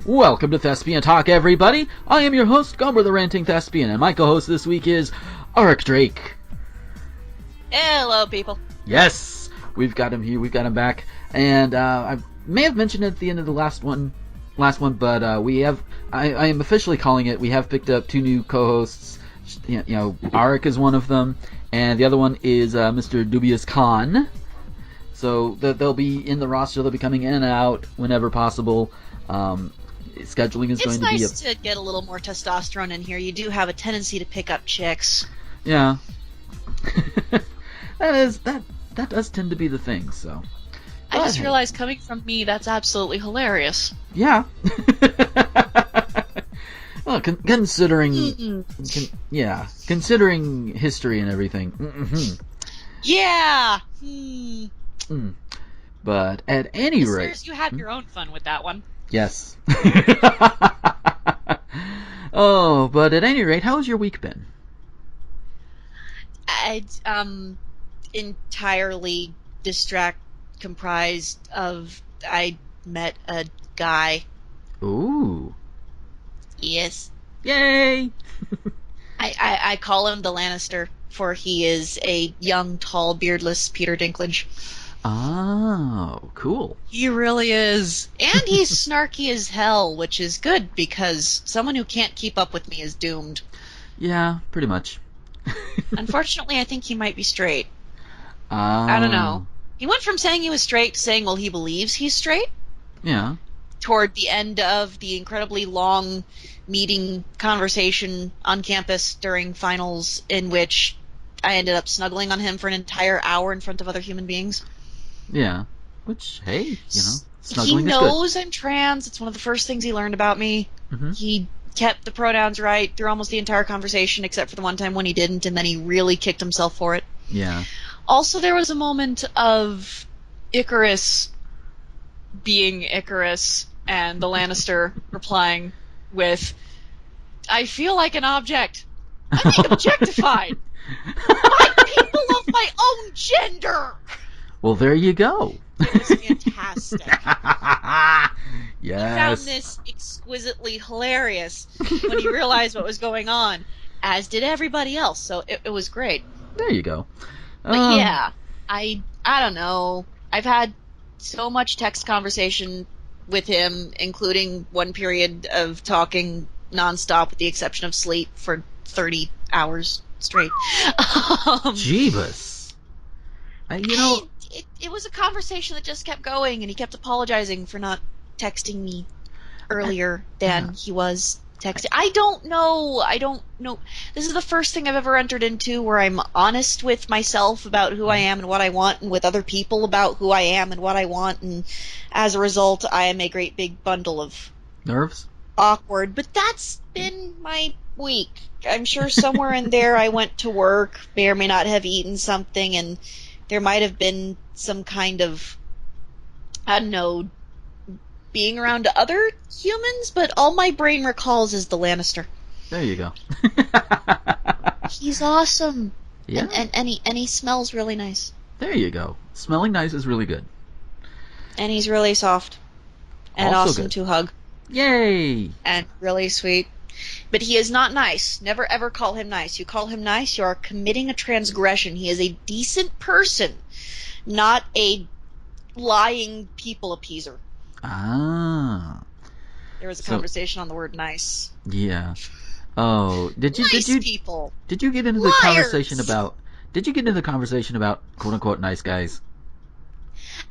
Welcome to Thespian Talk, everybody. I am your host, Gomer the Ranting Thespian, and my co-host this week is Arik Drake. Hello, people. Yes, we've got him here. We've got him back, and I may have mentioned it at the end of the last one, but we have. I am officially calling it. We have picked up two new co-hosts. You know, Arik is one of them, and the other one is Mr. Dubious Khan. So they'll be in the roster. They'll be coming in and out whenever possible. Scheduling is going to be. It's nice to get a little more testosterone in here. You do have a tendency to pick up chicks. Yeah. that does tend to be the thing. So. I just realized, coming from me, that's absolutely hilarious. Yeah. Well, considering history and everything. Mm-hmm. Yeah. But at any rate, you have your own fun with that one. Yes. Oh, but at any rate, how's your week been? It's entirely comprised of I met a guy. Ooh. Yes. Yay! I call him the Lannister, for he is a young, tall, beardless Peter Dinklage. Oh, cool. He really is. And he's snarky as hell, which is good, because someone who can't keep up with me is doomed. Yeah, pretty much. Unfortunately, I think he might be straight. I don't know. He went from saying he was straight to saying, well, he believes he's straight. Yeah. Toward the end of the incredibly long meeting conversation on campus during finals, in which I ended up snuggling on him for an entire hour in front of other human beings. Yeah. Which, hey, snuggling he is good. knows I'm trans. It's one of the first things he learned about me. Mm-hmm. He kept the pronouns right through almost the entire conversation, except for the one time when he didn't, and then he really kicked himself for it. Yeah. Also, there was a moment of Icarus being Icarus, and the Lannister replying with, I feel like an object. I'm being objectified by people of my own gender. Well, there you go. It was fantastic. Yes. He found this exquisitely hilarious when he realized what was going on, as did everybody else, so it was great. There you go. But yeah, I don't know. I've had so much text conversation with him, including one period of talking nonstop with the exception of sleep for 30 hours straight. Jeebus. It was a conversation that just kept going, and he kept apologizing for not texting me earlier than he was texting. I don't know. This is the first thing I've ever entered into where I'm honest with myself about who I am and what I want, and with other people about who I am and what I want, and as a result, I am a great big bundle of nerves. Awkward, but that's been my week. I'm sure somewhere in there I went to work, may or may not have eaten something, and there might have been some kind of, I don't know, being around other humans, but all my brain recalls is the Lannister. There you go. He's awesome. Yeah. And he smells really nice. There you go. Smelling nice is really good. And he's really soft. And Also awesome good. to hug. Yay! And really sweet. But he is not nice. Never ever call him nice. You call him nice, you are committing a transgression. He is a decent person, not a lying people appeaser. Ah. There was a conversation on the word nice. Yeah. Oh, did you people. Did you get into the conversation about quote unquote nice guys?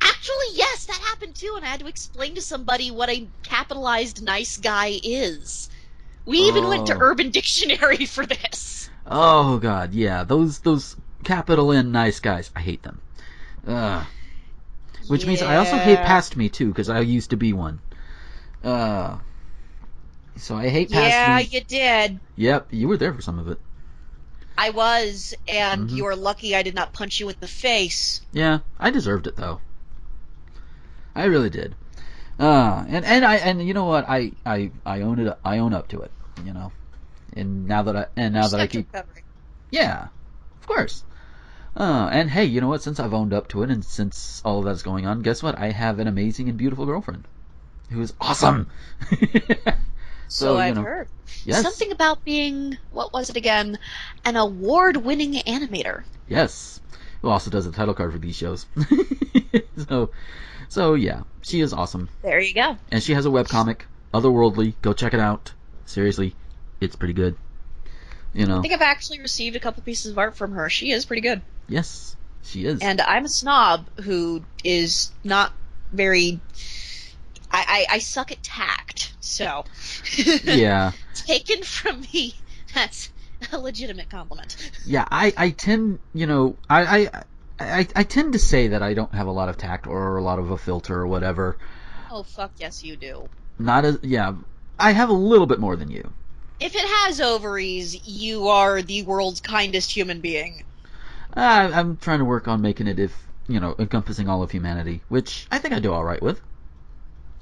Actually, yes, that happened too, and I had to explain to somebody what a capitalized nice guy is. We even went to Urban Dictionary for this. Oh god, yeah, those capital N nice guys. I hate them. Which means I also hate past me too, because I used to be one. So I hate past me. Yeah, you did. Yep, you were there for some of it. I was, and you were lucky I did not punch you in the face. Yeah, I deserved it though. I really did. And you know what? I own it. I own up to it. You know. And now that I keep. Yeah, of course. And hey, you know what? Since I've owned up to it, and since all of that's going on, guess what? I have an amazing and beautiful girlfriend. who's awesome. So I've heard. Yes. Something about being, what was it again? An award-winning animator. Yes. Who also does the title card for these shows. So yeah, she is awesome. There you go. And she has a webcomic, Otherworldly. Go check it out. Seriously, it's pretty good. You know. I think I've actually received a couple pieces of art from her. She is pretty good. Yes, she is. And I'm a snob who is not very... I suck at tact, so... Yeah. Taken from me, that's a legitimate compliment. Yeah, I tend, I tend to say that I don't have a lot of tact or a lot of a filter or whatever. Oh, fuck yes you do. I have a little bit more than you. If it has ovaries, you are the world's kindest human being. I'm trying to work on making it encompassing all of humanity, which I think I do all right with.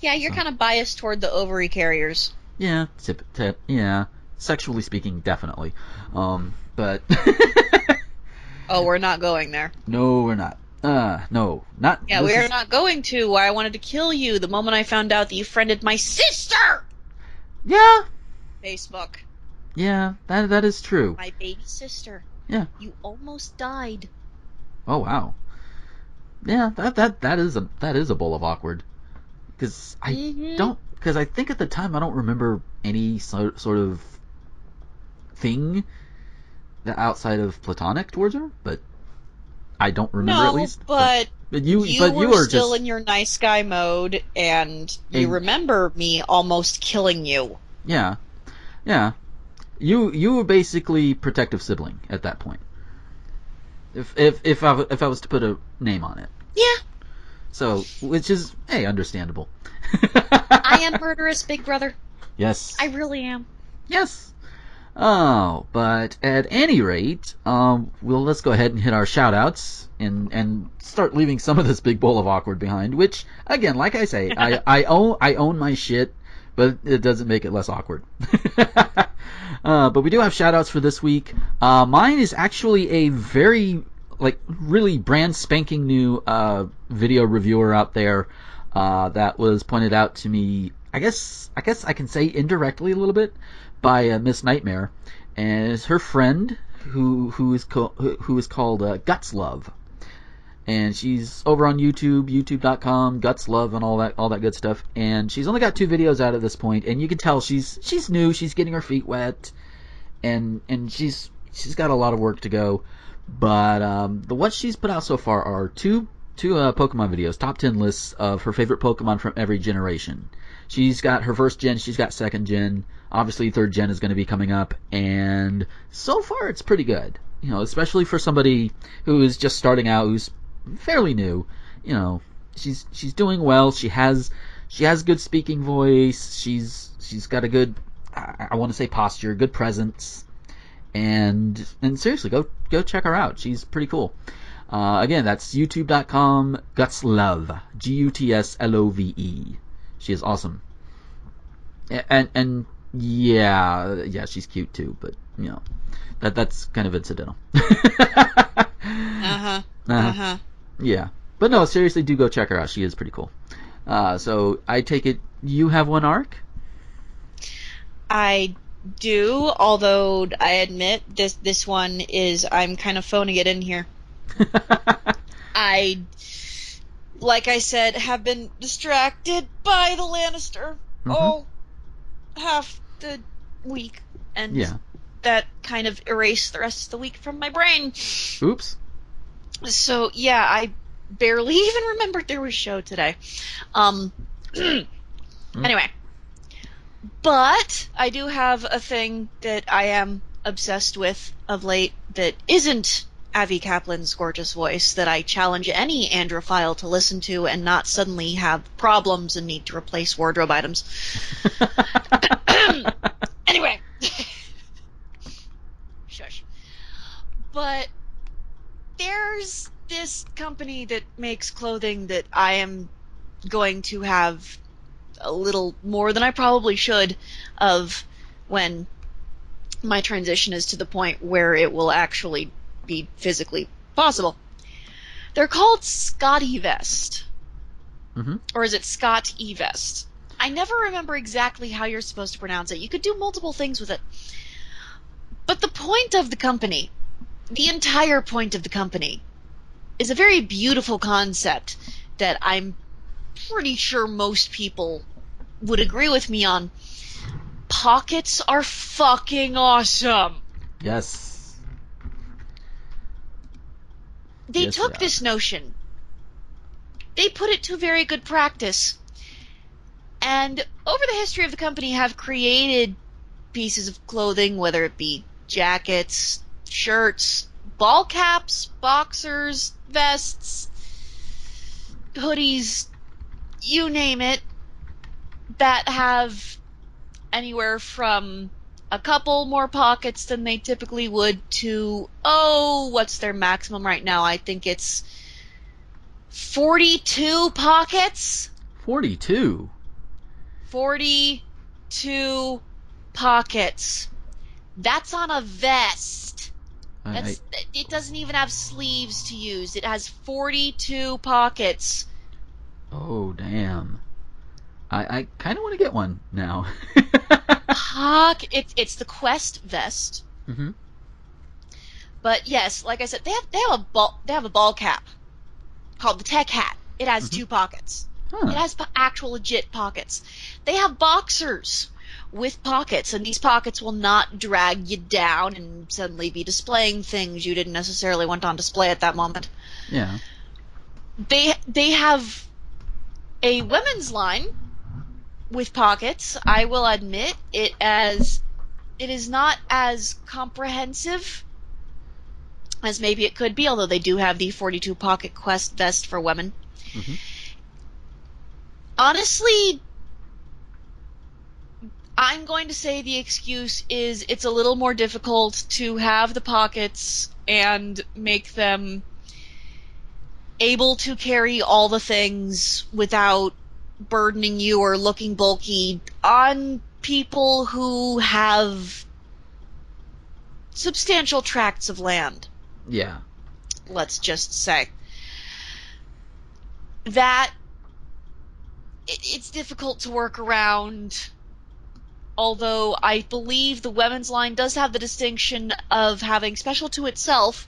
Yeah, you're kind of biased toward the ovary carriers. Yeah, yeah. Sexually speaking, definitely. But... Oh, we're not going there. No, we're not. No, not... Yeah, we're not going to. I wanted to kill you the moment I found out that you friended my sister! Yeah. Facebook. Yeah, that is true. My baby sister. Yeah. You almost died. Oh, wow. Yeah, that is a bowl of awkward. Because I think at the time I don't remember any sort of thing that outside of platonic towards her, but I don't remember at least. But you were still just in your nice guy mode, and you remember me almost killing you. Yeah, yeah. You were basically protective sibling at that point. If I was to put a name on it. Yeah. So, which is, hey, understandable. I am murderous, big brother. Yes. I really am. Yes. Oh, but at any rate, let's go ahead and hit our shout-outs and start leaving some of this big bowl of awkward behind, which, again, like I say, I own my shit, but it doesn't make it less awkward. But we do have shout-outs for this week. Mine is actually a very... really brand spanking new video reviewer out there that was pointed out to me, I guess I can say indirectly a little bit, by Miss Nightmare, and it's her friend who is called Guts Love, and she's over on YouTube, youtube.com, Guts Love, and all that good stuff. And she's only got 2 videos out at this point, and you can tell she's new, she's getting her feet wet, and she's got a lot of work to go. But what she's put out so far are two Pokemon videos, top 10 lists of her favorite Pokemon from every generation. She's got her first gen, she's got second gen, obviously third gen is going to be coming up, and so far it's pretty good. Especially for somebody who is just starting out, who's fairly new. She's doing well. She has good speaking voice. She's got a good, I want to say, posture, good presence. And seriously, go check her out. She's pretty cool. Again, that's youtube.com, gutslove, Gutslove. She is awesome. And yeah, she's cute too, but that's kind of incidental. Yeah, but no, seriously, do go check her out. She is pretty cool. So I take it you have one arc? I do, although I admit this one is, I'm kind of phoning it in here. Like I said, have been distracted by the Lannister half the week, and that kind of erased the rest of the week from my brain. Oops. So yeah, I barely even remembered there was a show today. Anyway. But I do have a thing that I am obsessed with of late that isn't Avi Kaplan's gorgeous voice, that I challenge any androphile to listen to and not suddenly have problems and need to replace wardrobe items. Anyway. Shush. But there's this company that makes clothing that I am going to have a little more than I probably should of when my transition is to the point where it will actually be physically possible. They're called Scott E-Vest. Or is it Scott E-Vest? I never remember exactly how you're supposed to pronounce it. You could do multiple things with it. But the point of the company, the entire point of the company, is a very beautiful concept that I'm pretty sure most people would agree with me on. Pockets are fucking awesome. Yes. They Yes, took they this are. notion, they put it to very good practice, and over the history of the company have created pieces of clothing, whether it be jackets, shirts, ball caps, boxers, vests, hoodies, you name it, that have anywhere from a couple more pockets than they typically would to, what's their maximum right now? I think it's 42 pockets? 42. 42 pockets. That's on a vest. I It doesn't even have sleeves to use. It has 42 pockets. oh, damn. I kind of want to get one now. It's the Quest vest. Mm-hmm. But yes, like I said, they have a ball cap called the Tech Hat. It has Mm-hmm. 2 pockets. It Huh. has actual legit pockets. They have boxers with pockets, and these pockets will not drag you down and suddenly be displaying things you didn't necessarily want on display at that moment. Yeah. They have a women's line with pockets. I will admit it is not as comprehensive as maybe it could be, although they do have the 42 pocket Quest vest for women. Mm-hmm. Honestly, I'm going to say the excuse is it's a little more difficult to have the pockets and make them able to carry all the things without burdening you or looking bulky on people who have substantial tracts of land. Yeah. Let's just say that it's difficult to work around, although I believe the women's line does have the distinction of having special to itself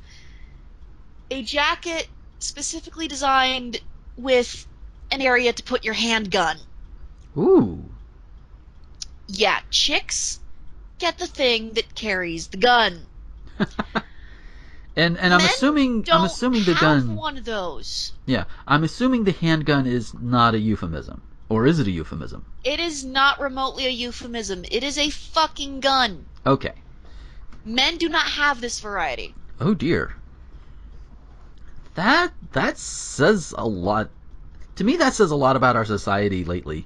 a jacket specifically designed with an area to put your handgun. Ooh. Yeah, chicks get the thing that carries the gun. And Men I'm don't assuming the have gun. one of those. Yeah, I'm assuming the handgun is not a euphemism, or is it a euphemism? It is not remotely a euphemism. It is a fucking gun. Okay. Men do not have this variety. Oh dear. That says a lot. To me, that says a lot about our society lately.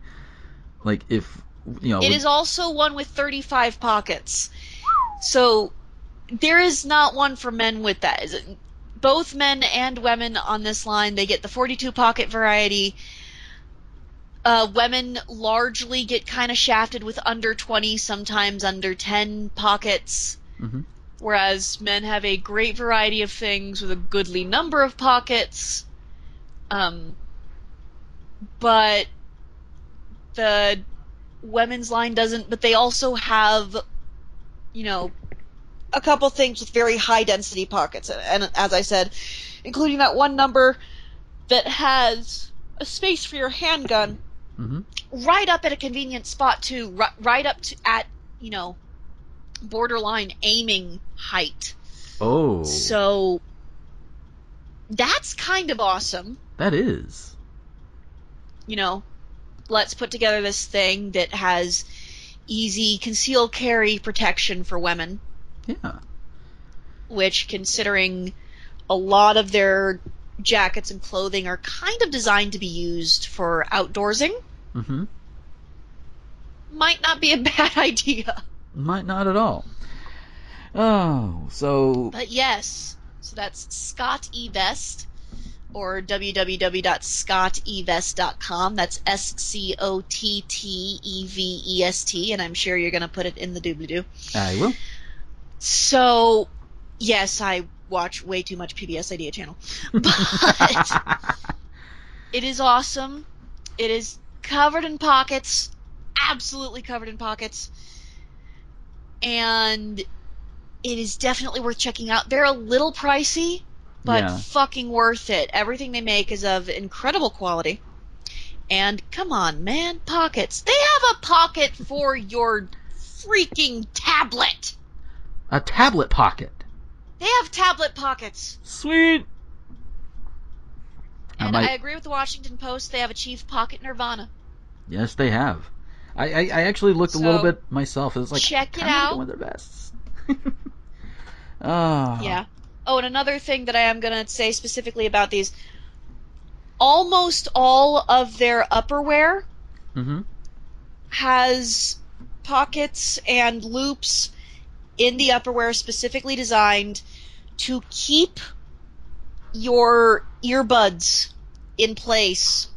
Like if It is also one with 35 pockets. So there is not one for men with that. Both men and women on this line, they get the 42 pocket variety. Women largely get kind of shafted with under 20, sometimes under 10 pockets. Mm-hmm. Whereas men have a great variety of things with a goodly number of pockets. But the women's line doesn't, but they also have, a couple things with very high density pockets. And as I said, including that one number that has a space for your handgun Mm-hmm. right up at a convenient spot too, right up to at, borderline aiming height. Oh. So that's kind of awesome. That is. Let's put together this thing that has easy conceal carry protection for women. Yeah. Which, considering a lot of their jackets and clothing are kind of designed to be used for outdoorsing, Mm-hmm. might not be a bad idea. Might not at all. Oh, so. But yes, so that's Scott E. Vest, or www.scottevest.com. That's SCOTTEVEST, and I'm sure you're going to put it in the doobly-doo. I will. So, yes, I watch way too much PBS Idea Channel. But it is awesome. It is covered in pockets. absolutely covered in pockets. And it is definitely worth checking out. They're a little pricey, but fucking worth it. Everything they make is of incredible quality. And come on, man, pockets. They have a pocket for your freaking tablet. A tablet pocket. They have tablet pockets. Sweet. And I agree with the Washington Post. They have achieved pocket nirvana. Yes, they have. I actually looked a little bit myself. It was like, check it out. One of their bests. Oh. Yeah. Oh, and another thing that I am going to say specifically about these, almost all of their upperwear has pockets and loops in the upperwear specifically designed to keep your earbuds in place.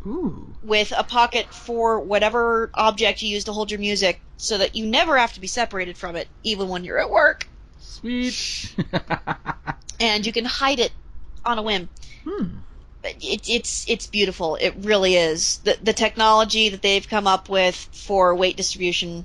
Ooh. With a pocket for whatever object you use to hold your music, so that you never have to be separated from it, even when you're at work. Sweet. And you can hide it on a whim. But it's beautiful. It really is. The technology that they've come up with for weight distribution.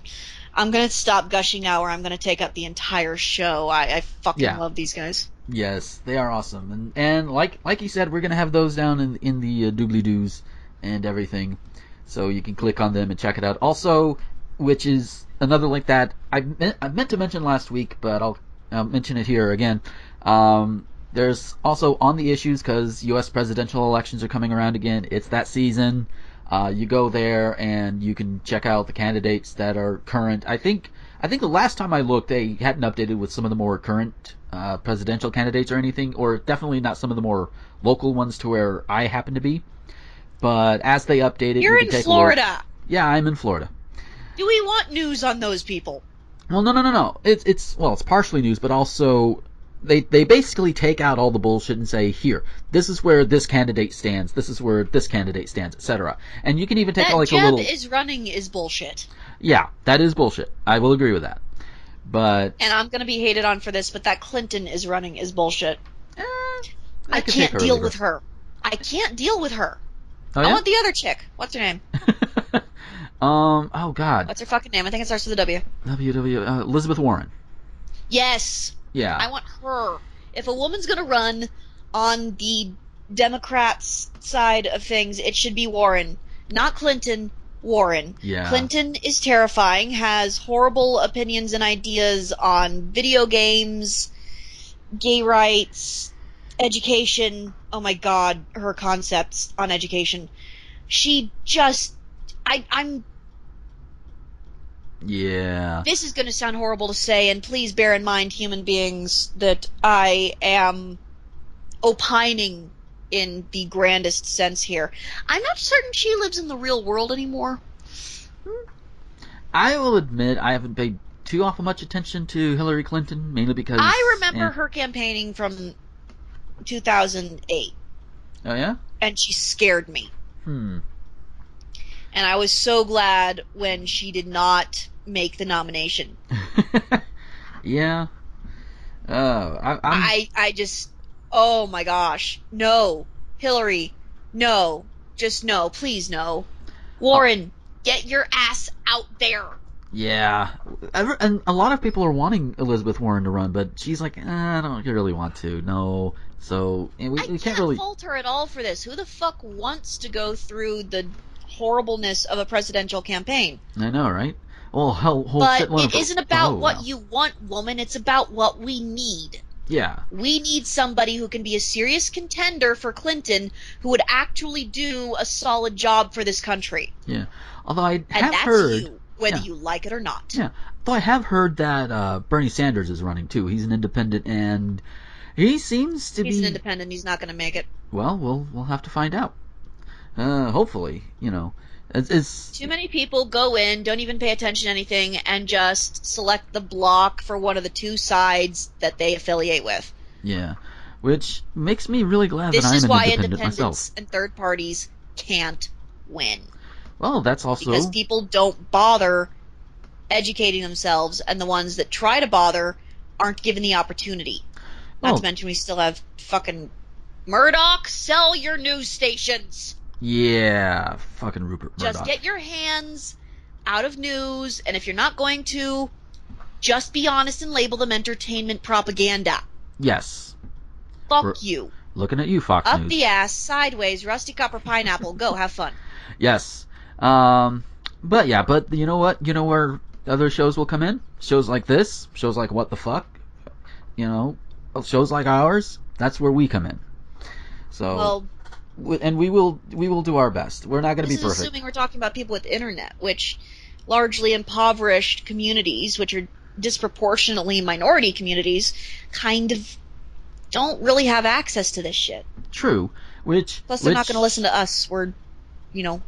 I'm going to stop gushing now, or I'm going to take up the entire show. I fucking love these guys. Yes, they are awesome. And like you said, we're going to have those down in the doobly-doos and everything, so you can click on them and check it out. Also, which is another link that I meant to mention last week, but I'll mention it here again. There's also on the issues, because U.S. presidential elections are coming around again. It's that season. You go there and you can check out the candidates that are current. I think the last time I looked, they hadn't updated with some of the more current presidential candidates or anything, or definitely not some of the more local ones to where I happen to be. But as they update it, you're you can in Florida. Yeah, I'm in Florida. Do we want news on those people? Well, no. It's partially news, but also they basically take out all the bullshit and say, here, this is where this candidate stands, this is where this candidate stands, etc. And you can even take that a little. Jeb is running is bullshit. Yeah, that is bullshit. I will agree with that. But and I'm gonna be hated on for this, but that Clinton is running is bullshit. I can't deal with her. I can't deal with her. Oh, yeah? I want the other chick. What's her name? Oh God. What's her fucking name? I think it starts with a W. Elizabeth Warren. Yes. Yeah. I want her. If a woman's gonna run on the Democrats' side of things, it should be Warren. Not Clinton, Warren. Yeah. Clinton is terrifying, has horrible opinions and ideas on video games, gay rights, education. Oh my God, her concepts on education. She just... I'm... Yeah. This is going to sound horrible to say, and please bear in mind, human beings, that I am opining in the grandest sense here. I'm not certain she lives in the real world anymore. I will admit I haven't paid too awful much attention to Hillary Clinton, mainly because... I remember her campaigning from 2008. Oh, yeah? And she scared me. And I was so glad when she did not make the nomination. Yeah. I just... Oh my gosh. No. Hillary. No. Just no. Please no. Warren, get your ass out there. Yeah. And a lot of people are wanting Elizabeth Warren to run, but she's like, I don't really want to. No. So, and we can't really... fault her at all for this. Who the fuck wants to go through the horribleness of a presidential campaign? I know, right? Well, but it isn't about what you want, woman. It's about what we need. Yeah. We need somebody who can be a serious contender for Clinton, who would actually do a solid job for this country. Yeah. Although I and have that's heard... you, whether you like it or not. Yeah. Though I have heard that Bernie Sanders is running, too. He's an independent, and he seems to be... He's an independent. He's not going to make it. Well, we'll have to find out. Hopefully, It's too many people go in, don't even pay attention to anything, and just select the block for one of the two sides that they affiliate with. Yeah, which makes me really glad that I'm an This is why independent myself. Independents and third parties can't win. Well, that's also... Because people don't bother educating themselves, and the ones that try to bother aren't given the opportunity. Not to mention we still have fucking Murdoch, sell your news stations! Yeah, fucking Rupert Murdoch. Just get your hands out of news, and if you're not going to, just be honest and label them entertainment propaganda. Yes. Fuck you. Looking at you, Fox Up News. the ass, sideways, rusty copper pineapple. Go, have fun. Yes. But you know what? You know where other shows will come in? Shows like this, shows like What the Fuck, shows like ours. That's where we come in. So, and we will do our best. We're not going to be perfect. This is assuming we're talking about people with the internet, which largely impoverished communities, which are disproportionately minority communities, kind of don't really have access to this shit. True. Plus, they're not going to listen to us. We're,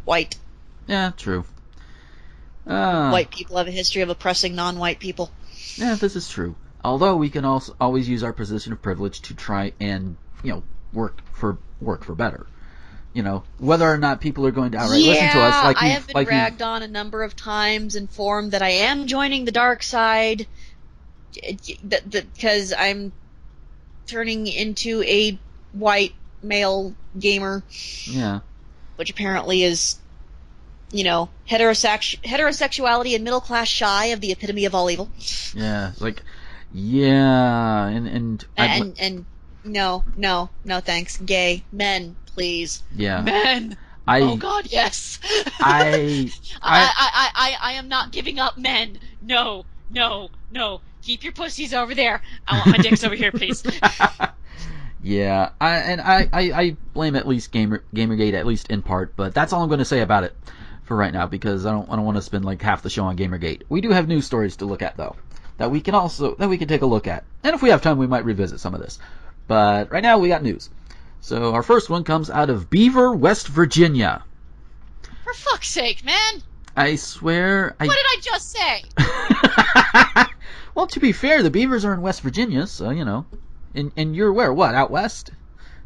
white. Yeah, true. White people have a history of oppressing non-white people. Yeah, this is true. Although we can also always use our position of privilege to try and work for better. Whether or not people are going to outright listen to us. I have been ragged on a number of times, informed that I am joining the dark side, because I'm turning into a white male gamer. Yeah. Which apparently is, heterosexuality and middle class shy of the epitome of all evil. Yeah, it's like, yeah, and no, thanks. Gay men, please. Yeah. Men. Oh God, yes. I am not giving up men. No. Keep your pussies over there. I want my dicks over here, please. Yeah, I blame at least Gamergate, at least in part, but that's all I'm going to say about it for right now, because I don't want to spend like half the show on Gamergate. We do have news stories to look at though, that we can take a look at, and if we have time, we might revisit some of this. But right now we got news. So our first one comes out of Beaver, West Virginia. For fuck's sake, man! I swear. What did I just say? Well, to be fair, the Beavers are in West Virginia, so and you're where? What, out west?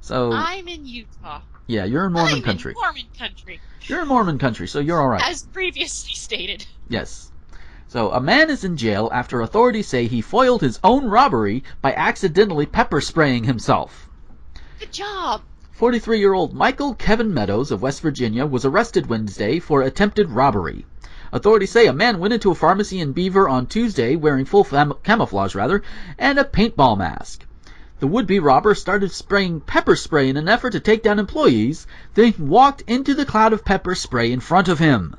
So I'm in Utah. Yeah, you're in Mormon country. You're in Mormon country, so you're all right. As previously stated. Yes. So a man is in jail after authorities say he foiled his own robbery by accidentally pepper spraying himself. Good job. 43-year-old Michael Kevin Meadows of West Virginia was arrested Wednesday for attempted robbery. Authorities say a man went into a pharmacy in Beaver on Tuesday wearing full camouflage and a paintball mask. The would-be robber started spraying pepper spray in an effort to take down employees, then walked into the cloud of pepper spray in front of him.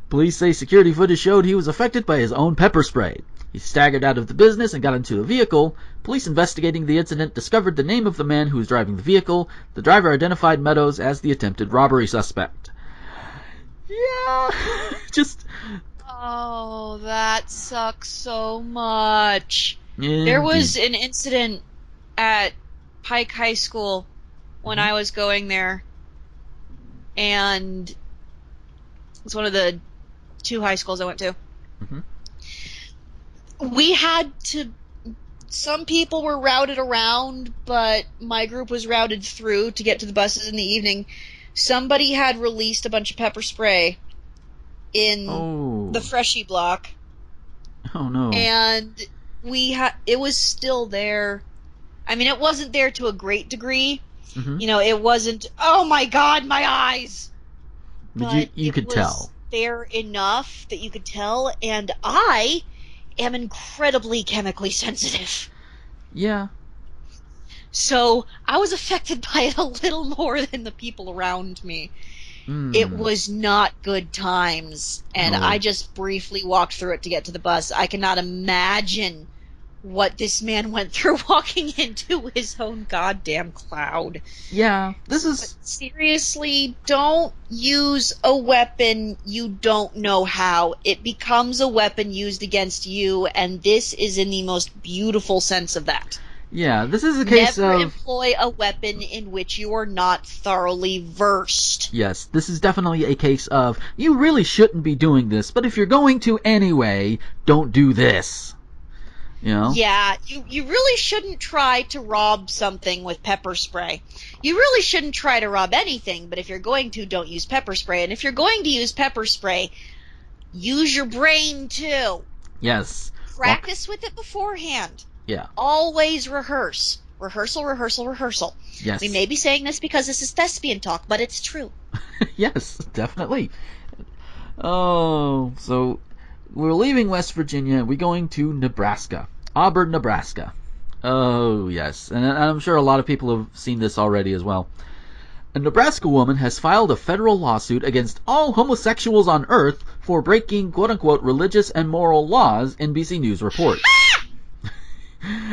Police say security footage showed he was affected by his own pepper spray. He staggered out of the business and got into a vehicle. Police investigating the incident discovered the name of the man who was driving the vehicle. The driver identified Meadows as the attempted robbery suspect. Yeah, just... Oh, that sucks so much. Yeah, there was an incident at Pike High School when I was going there, and it's one of the 2 high schools I went to. Mm-hmm. We had to... Some people were routed around, but my group was routed through to get to the buses in the evening. Somebody had released a bunch of pepper spray in the Freshie block. Oh, no. And it was still there. I mean, it wasn't there to a great degree. Mm-hmm. It wasn't, oh my God, my eyes! But you could tell. There enough that you could tell, and I am incredibly chemically sensitive. Yeah. So I was affected by it a little more than the people around me. It was not good times, and I just briefly walked through it to get to the bus. I cannot imagine what this man went through walking into his own goddamn cloud. Yeah, But seriously, don't use a weapon you don't know how. It becomes a weapon used against you, and this is in the most beautiful sense of that. Yeah, this is a case Never of... employ a weapon in which you are not thoroughly versed. Yes, this is definitely a case of, you really shouldn't be doing this, but if you're going to anyway, don't do this. Yeah, you really shouldn't try to rob something with pepper spray. You really shouldn't try to rob anything, but if you're going to, don't use pepper spray. And if you're going to use pepper spray, use your brain too. Yes. Practice with it beforehand. Yeah. Always rehearse. Rehearsal, rehearsal, rehearsal. Yes. We may be saying this because this is thespian talk, but it's true. Yes, definitely. Oh, so we're leaving West Virginia. We're going to Nebraska. Auburn, Nebraska. Oh, yes. And I'm sure a lot of people have seen this already as well. A Nebraska woman has filed a federal lawsuit against all homosexuals on Earth for breaking quote-unquote religious and moral laws, NBC News reports.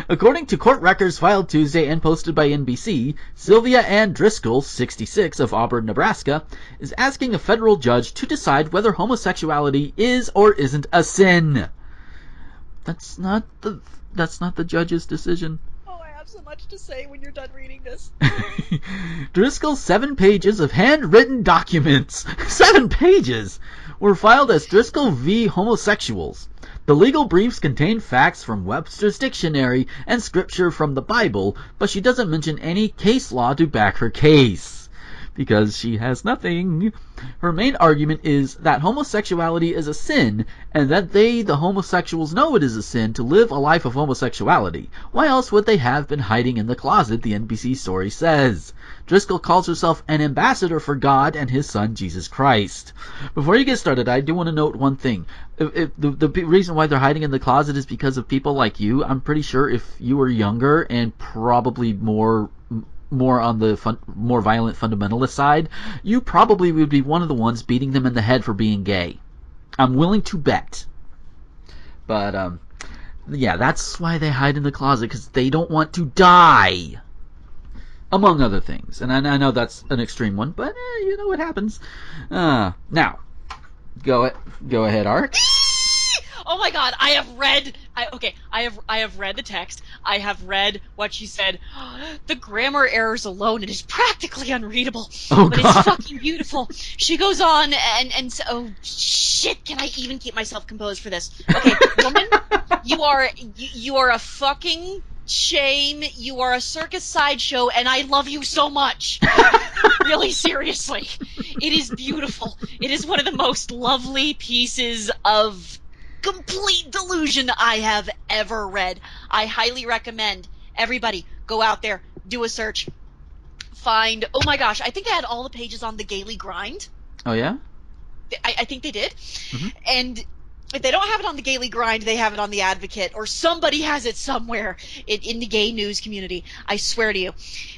According to court records filed Tuesday and posted by NBC, Sylvia Ann Driscoll, 66, of Auburn, Nebraska, is asking a federal judge to decide whether homosexuality is or isn't a sin. That's not the judge's decision. Oh, I have so much to say when you're done reading this. Driscoll's 7 pages of handwritten documents, 7 pages, were filed as Driscoll v. Homosexuals. The legal briefs contain facts from Webster's Dictionary and scripture from the Bible, but she doesn't mention any case law to back her case. Because she has nothing. Her main argument is that homosexuality is a sin, and that they, the homosexuals, know it is a sin to live a life of homosexuality. Why else would they have been hiding in the closet, the NBC story says. Driscoll calls herself an ambassador for God and his son, Jesus Christ. Before you get started, I do want to note one thing. If the reason why they're hiding in the closet is because of people like you. I'm pretty sure if you were younger and probably more on the more violent fundamentalist side, you probably would be one of the ones beating them in the head for being gay. I'm willing to bet. But, yeah, that's why they hide in the closet, because they don't want to die. Among other things. And I know that's an extreme one, but, you know what happens. Now, go ahead, Arik. Oh my God! I have read the text. I have read what she said. The grammar errors alone, it is practically unreadable. Oh, but God. It's fucking beautiful. She goes on and oh shit! Can I even keep myself composed for this? Okay, woman, you are a fucking shame. You are a circus sideshow, and I love you so much. Really, seriously, it is beautiful. It is one of the most lovely pieces of complete delusion I have ever read. I highly recommend everybody go out there, do a search, find. Oh my gosh, I think I had all the pages on the Gaily Grind. Oh, yeah? I think they did. Mm-hmm. And if they don't have it on the Gaily Grind, they have it on the Advocate, or somebody has it somewhere in the gay news community. I swear to you.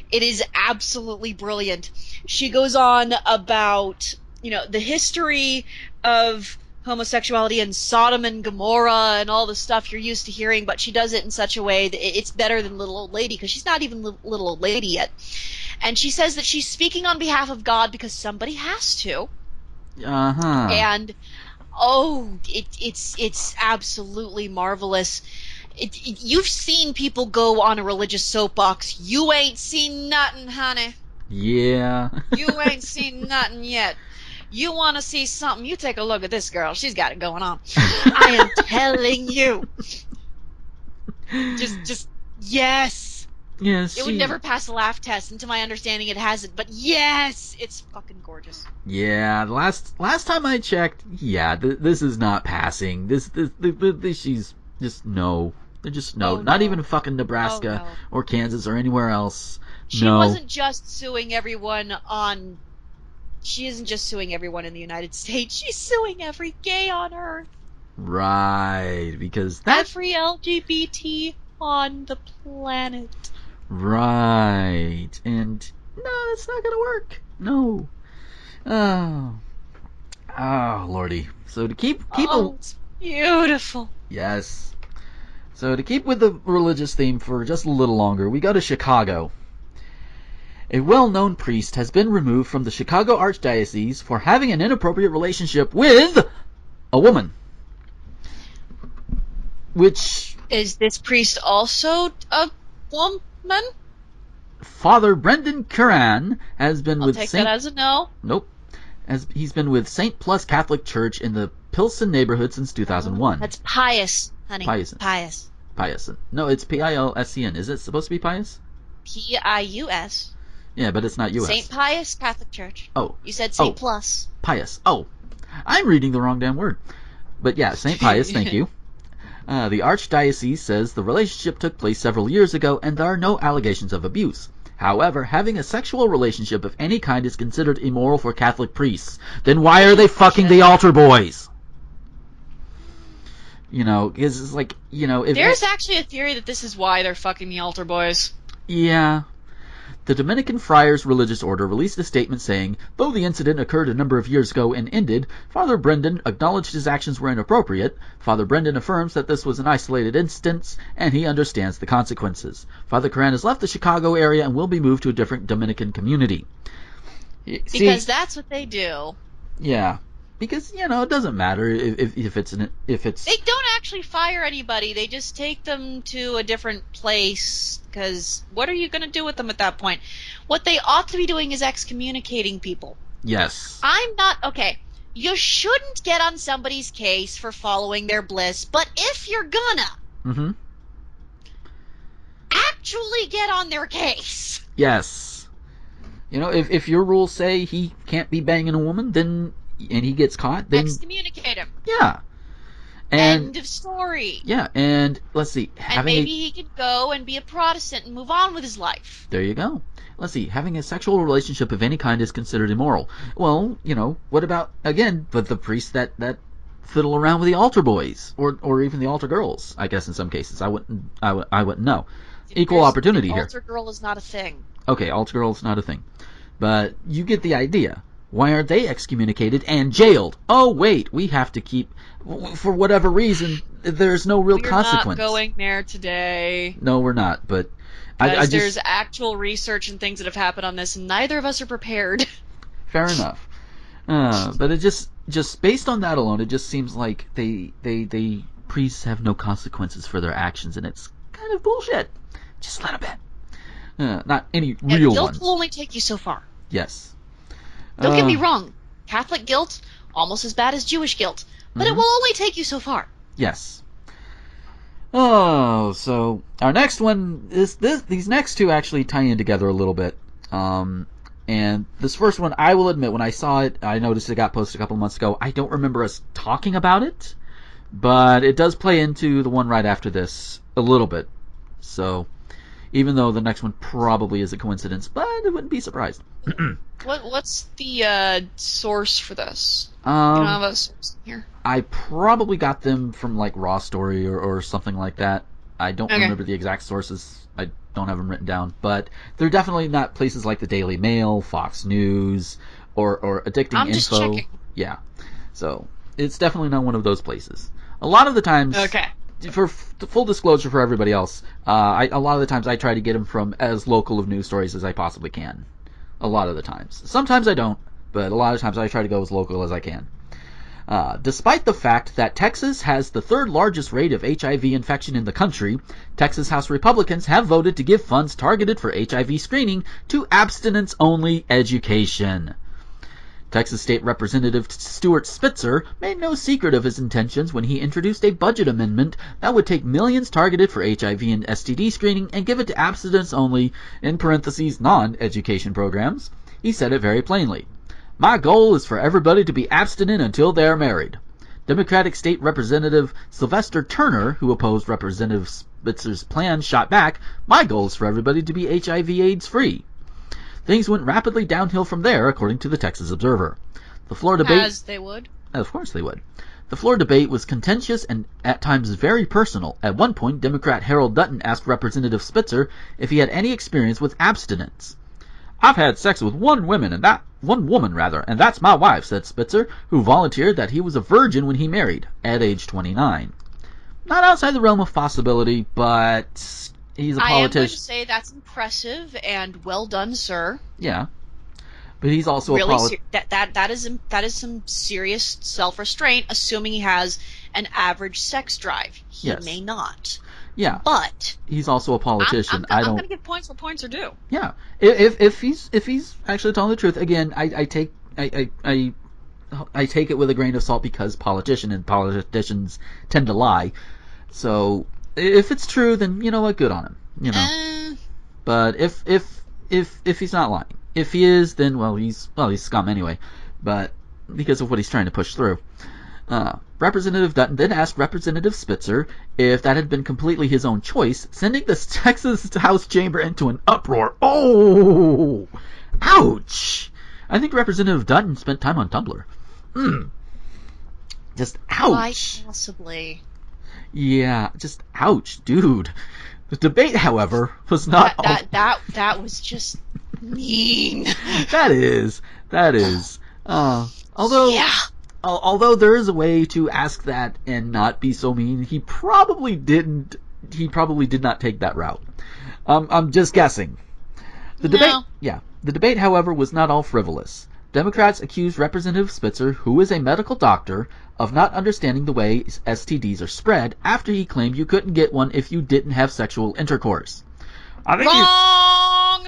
It is absolutely brilliant. She goes on about, the history of homosexuality and Sodom and Gomorrah and all the stuff you're used to hearing, but she does it in such a way that it's better than Little Old Lady, because she's not even Little Old Lady yet. And she says that she's speaking on behalf of God because somebody has to. Uh-huh. And it's absolutely marvelous. You've seen people go on a religious soapbox. You ain't seen nothing, honey. Yeah. You ain't seen nothing yet. You want to see something? You take a look at this girl. She's got it going on. I am telling you. Just yes. Yes. It would never pass a laugh test, and to my understanding, it hasn't. But yes, it's fucking gorgeous. Yeah. Last time I checked, yeah, this is not passing. This she's just no. They're just no. Oh, Not no. even fucking Nebraska Oh, no. or Kansas or anywhere else. She no. wasn't just suing everyone on. She isn't just suing everyone in the United States. She's suing every gay on Earth. Right, because that's Every LGBT on the planet. right. And no, that's not gonna work. No. Oh, lordy. So to keep It's beautiful. yes. So to keep with the religious theme for just a little longer, we go to Chicago. A well-known priest has been removed from the Chicago Archdiocese for having an inappropriate relationship with a woman. Which... Is this priest also a woman? Father Brendan Curran has been I'll with take Saint... that as a no. Nope. He's been with St. Plus Catholic Church in the Pilsen neighborhood since 2001. That's pious, honey. Pious. Pious. No, it's Pilscn. Is it supposed to be pious? Pius. Yeah, but it's not U.S. St. Pius Catholic Church. Oh. You said St. Oh. Plus. Pious. Oh. I'm reading the wrong damn word. But yeah, St. Pius, thank you. The Archdiocese says the relationship took place several years ago and there are no allegations of abuse. However, having a sexual relationship of any kind is considered immoral for Catholic priests. Then why are they fucking the altar boys? You know, it's like, you know... There's actually a theory that this is why they're fucking the altar boys. Yeah. The Dominican Friars Religious Order released a statement saying, though the incident occurred a number of years ago and ended, Father Brendan acknowledged his actions were inappropriate. Father Brendan affirms that this was an isolated instance, and he understands the consequences. Father Coran has left the Chicago area and will be moved to a different Dominican community. Because that's what they do. Yeah. Because, you know, it doesn't matter if it's... They don't actually fire anybody. They just take them to a different place. Because what are you going to do with them at that point? What they ought to be doing is excommunicating people. Yes. I'm not... Okay, you shouldn't get on somebody's case for following their bliss. But if you're gonna... actually get on their case. Yes. You know, if your rules say he can't be banging a woman, then... and he gets caught, then... excommunicate him. Yeah. And, end of story. Yeah, and let's see. And maybe he could go and be a Protestant and move on with his life. There you go. Let's see. Having a sexual relationship of any kind is considered immoral. Well, you know, what about, again, the priests that fiddle around with the altar boys or even the altar girls? I guess in some cases, I wouldn't know. Equal opportunity here. Altar girl is not a thing. Okay, altar girl is not a thing, but you get the idea. Why aren't they excommunicated and jailed? Oh, wait, we have to keep... For whatever reason, there's no real consequence. We're not going there today. No, we're not, but... there's actual research and things that have happened on this, and neither of us are prepared. Fair enough. But it just based on that alone, it just seems like they priests have no consequences for their actions, and it's kind of bullshit. Just a little bit. Not any real guilt ones. Will only take you so far. Yes. Don't get me wrong. Catholic guilt, almost as bad as Jewish guilt. But it will only take you so far. Yes. Oh, so our next one is these next two actually tie in together a little bit. And this first one, I will admit, when I saw it, I noticed it got posted a couple of months ago. I don't remember us talking about it, but it does play into the one right after this a little bit. So, even though the next one probably is a coincidence, but I wouldn't be surprised. What's the source for this? You don't have a source here. I probably got them from like Raw Story or something like that. I don't remember the exact sources. I don't have them written down, but they're definitely not places like the Daily Mail, Fox News, or Addicting I'm Info. Just checking. Yeah, so it's definitely not one of those places. A lot of the times, for full disclosure for everybody else, a lot of the times I try to get them from as local of news stories as I possibly can. A lot of the times. Sometimes I don't, but a lot of times I try to go as local as I can. Despite the fact that Texas has the third largest rate of HIV infection in the country, Texas House Republicans have voted to give funds targeted for HIV screening to abstinence-only education. Texas State Representative Stuart Spitzer made no secret of his intentions when he introduced a budget amendment that would take millions targeted for HIV and STD screening and give it to abstinence-only, in parentheses, non-education programs. He said it very plainly. My goal is for everybody to be abstinent until they are married. Democratic State Representative Sylvester Turner, who opposed Representative Spitzer's plan, shot back, my goal is for everybody to be HIV/AIDS free. Things went rapidly downhill from there, according to the Texas Observer. The floor debate... As they would. Of course they would. The floor debate was contentious and at times very personal. At one point, Democrat Harold Dutton asked Representative Spitzer if he had any experience with abstinence. I've had sex with one woman, and that's my wife, said Spitzer, who volunteered that he was a virgin when he married, at age 29. Not outside the realm of possibility, but he's a politician. I am going to say that's impressive and well done, sir. Yeah. But he's also really a politician. That is some serious self-restraint, assuming he has an average sex drive. He may not. Yeah, but he's also a politician. I'm going to give points where points are due. Yeah, if he's actually telling the truth, again, I take it with a grain of salt because politicians tend to lie. So if it's true, then you know what, good on him. You know. But if he's not lying, if he is, then he's scum anyway. But because of what he's trying to push through. Representative Dutton then asked Representative Spitzer if that had been completely his own choice, sending the Texas House chamber into an uproar. Oh! Ouch! I think Representative Dutton spent time on Tumblr. Just ouch. Quite possibly. Yeah, just ouch, dude. The debate, however, was not... That was just mean. That is. Although there is a way to ask that and not be so mean, he probably did not take that route. I'm just guessing. The debate, however, was not all frivolous. Democrats accused Representative Spitzer, who is a medical doctor, of not understanding the way STDs are spread after he claimed you couldn't get one if you didn't have sexual intercourse. Wrong!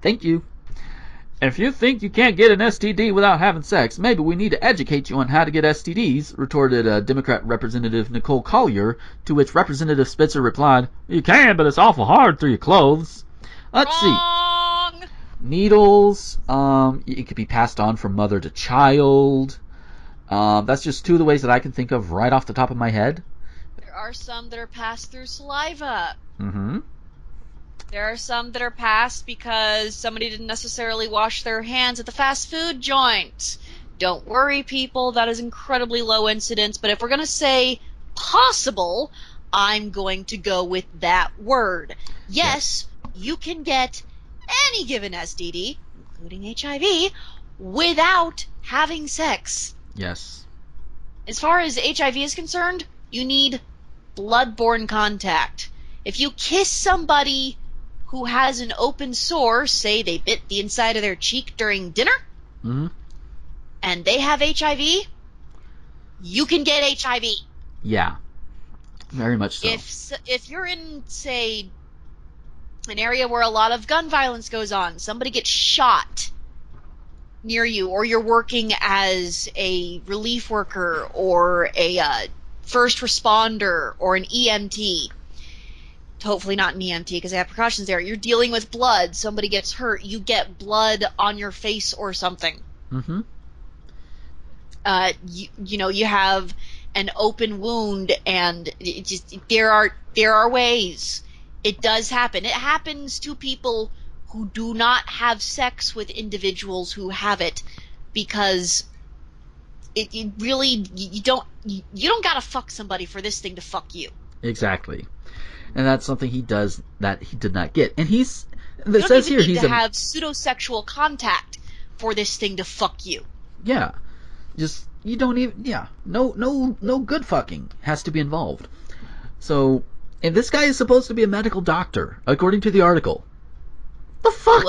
Thank you. If you think you can't get an STD without having sex, maybe we need to educate you on how to get STDs, retorted Democrat Representative Nicole Collier, to which Representative Spitzer replied, "You can, but it's awful hard through your clothes." Let's see. Needles, it could be passed on from mother to child. That's just two of the ways that I can think of right off the top of my head. There are some that are passed through saliva. Mm-hmm. There are some that are passed because somebody didn't necessarily wash their hands at the fast food joint. Don't worry, people, that is incredibly low incidence, but if we're going to say possible, I'm going to go with that word. Yes, you can get any given STD, including HIV, without having sex. Yes. As far as HIV is concerned, you need blood-borne contact. If you kiss somebody who has an open sore, say they bit the inside of their cheek during dinner, and they have HIV, you can get HIV. Yeah, very much so. If you're in, say, an area where a lot of gun violence goes on, somebody gets shot near you, or you're working as a relief worker or a first responder or an EMT, hopefully not an EMT because they have precautions there, you're dealing with blood, somebody gets hurt, you get blood on your face or something. Mm-hmm. You have an open wound, and there are ways. It does happen. It happens to people who do not have sex with individuals who have it, because it really, you don't gotta fuck somebody for this thing to fuck you. Exactly. And that's something he does that he did not get. And it says here he's he's to have pseudosexual contact for this thing to fuck you. Yeah. Just, you don't even, no good fucking has to be involved. So, and this guy is supposed to be a medical doctor, according to the article. The fuck?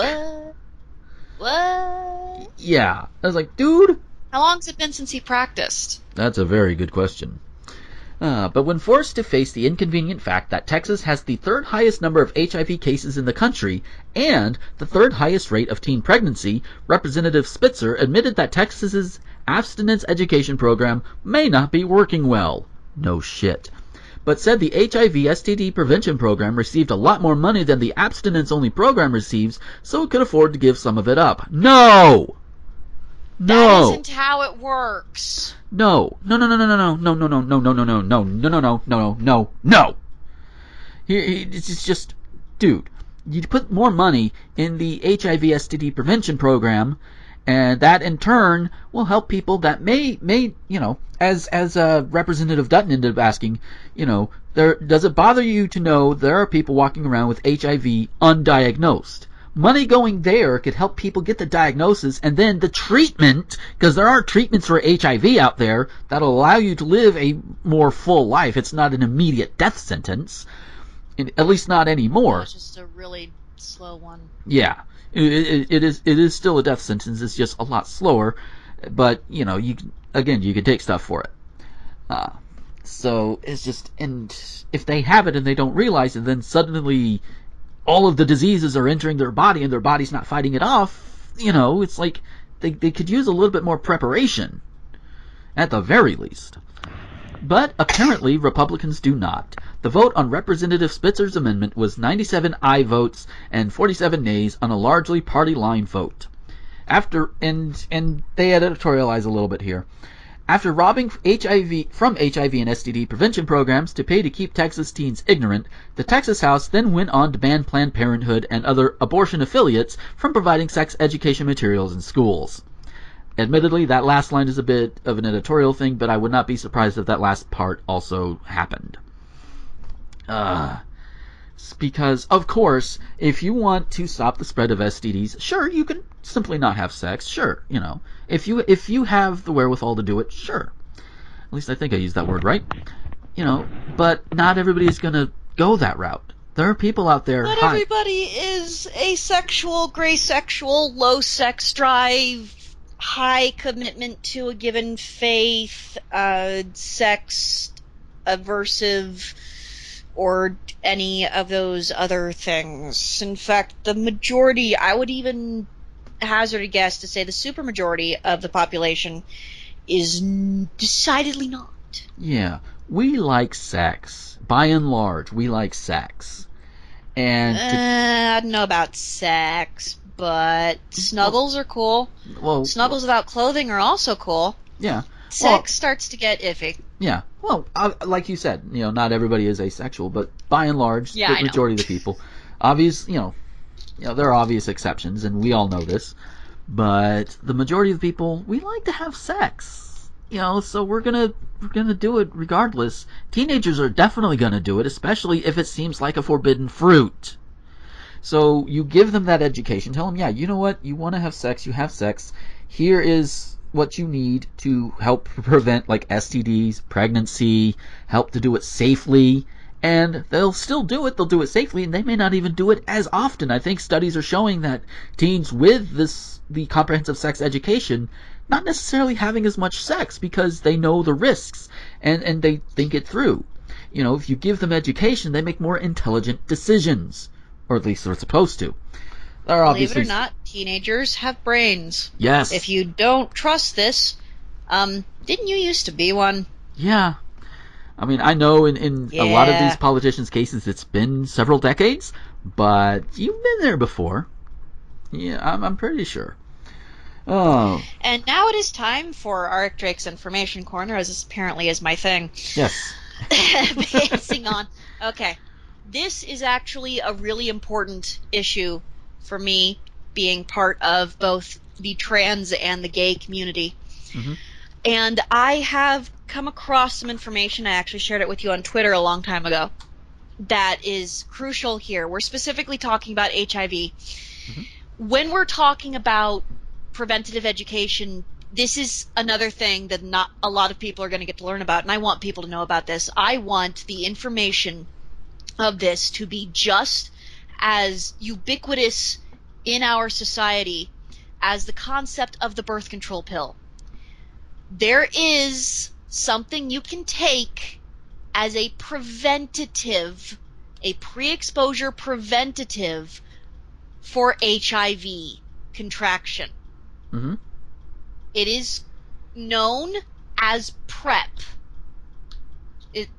What? Yeah. I was like, dude. How long's it been since he practiced? That's a very good question. But when forced to face the inconvenient fact that Texas has the third highest number of HIV cases in the country and the third highest rate of teen pregnancy, Representative Spitzer admitted that Texas's abstinence education program may not be working well. No shit. But said the HIV STD prevention program received a lot more money than the abstinence-only program receives, so it could afford to give some of it up. No! That isn't how it works. No. It's just, dude, you put more money in the HIV STD prevention program, and that in turn will help people that may, as Representative Dutton ended up asking, does it bother you to know there are people walking around with HIV undiagnosed? Money going there could help people get the diagnosis and then the treatment, because there are treatments for HIV out there that'll allow you to live a more full life. It's not an immediate death sentence, at least not anymore. It's just a really slow one. Yeah, it is still a death sentence. It's just a lot slower, but you can take stuff for it. So it's just, and if they have it and they don't realize it, then suddenly all of the diseases are entering their body and their body's not fighting it off. It's like they could use a little bit more preparation, at the very least. But apparently Republicans do not. The vote on Representative Spitzer's amendment was 97 aye votes and 47 nays on a largely party line vote. And they editorialize a little bit here. After robbing from HIV and STD prevention programs to pay to keep Texas teens ignorant, the Texas House then went on to ban Planned Parenthood and other abortion affiliates from providing sex education materials in schools. Admittedly, that last line is a bit of an editorial thing, but I would not be surprised if that last part also happened. Because, of course, if you want to stop the spread of STDs, sure, you can simply not have sex. Sure, if you have the wherewithal to do it, sure. At least I think I used that word right. But not everybody is going to go that route. There are people out there. Not everybody is asexual, gray sexual, low sex drive, high commitment to a given faith, sex aversive, or any of those other things. In fact, the majority, I would even hazard a guess to say the supermajority of the population is decidedly not. Yeah, we like sex. By and large, we like sex. And I don't know about sex, but snuggles are cool. Snuggles without clothing are also cool. Yeah. Sex starts to get iffy. Yeah. Well, like you said, not everybody is asexual, but by and large, the majority of the people. There are obvious exceptions, and we all know this. But the majority of the people, we like to have sex. So we're gonna do it regardless. Teenagers are definitely gonna do it, especially if it seems like a forbidden fruit. So you give them that education. Tell them, yeah, you know what? You want to have sex, you have sex. Here is what you need to help prevent like STDs, pregnancy, help to do it safely. And they'll still do it. They'll do it safely, and they may not even do it as often. I think studies are showing that teens with the comprehensive sex education not necessarily having as much sex because they know the risks and they think it through. If you give them education, they make more intelligent decisions, or at least they're supposed to. Believe it or not, teenagers have brains. Yes. If you don't trust this, didn't you used to be one? Yeah. I mean, I know in a lot of these politicians' cases it's been several decades, but you've been there before. Yeah, I'm pretty sure. Oh. And now it is time for Arik Drake's Information Corner, as this apparently is my thing. Yes. Passing on. Okay. This is actually a really important issue for me, being part of both the trans and the gay community. Mm-hmm. And I have come across some information, I actually shared it with you on Twitter a long time ago, that is crucial here. We're specifically talking about HIV. Mm-hmm. When we're talking about preventative education, this is another thing that not a lot of people are going to get to learn about, and I want people to know about this. I want the information of this to be just as ubiquitous in our society as the concept of the birth control pill. There is something you can take as a preventative, a pre-exposure preventative for HIV contraction. Mm-hmm. It is known as PrEP.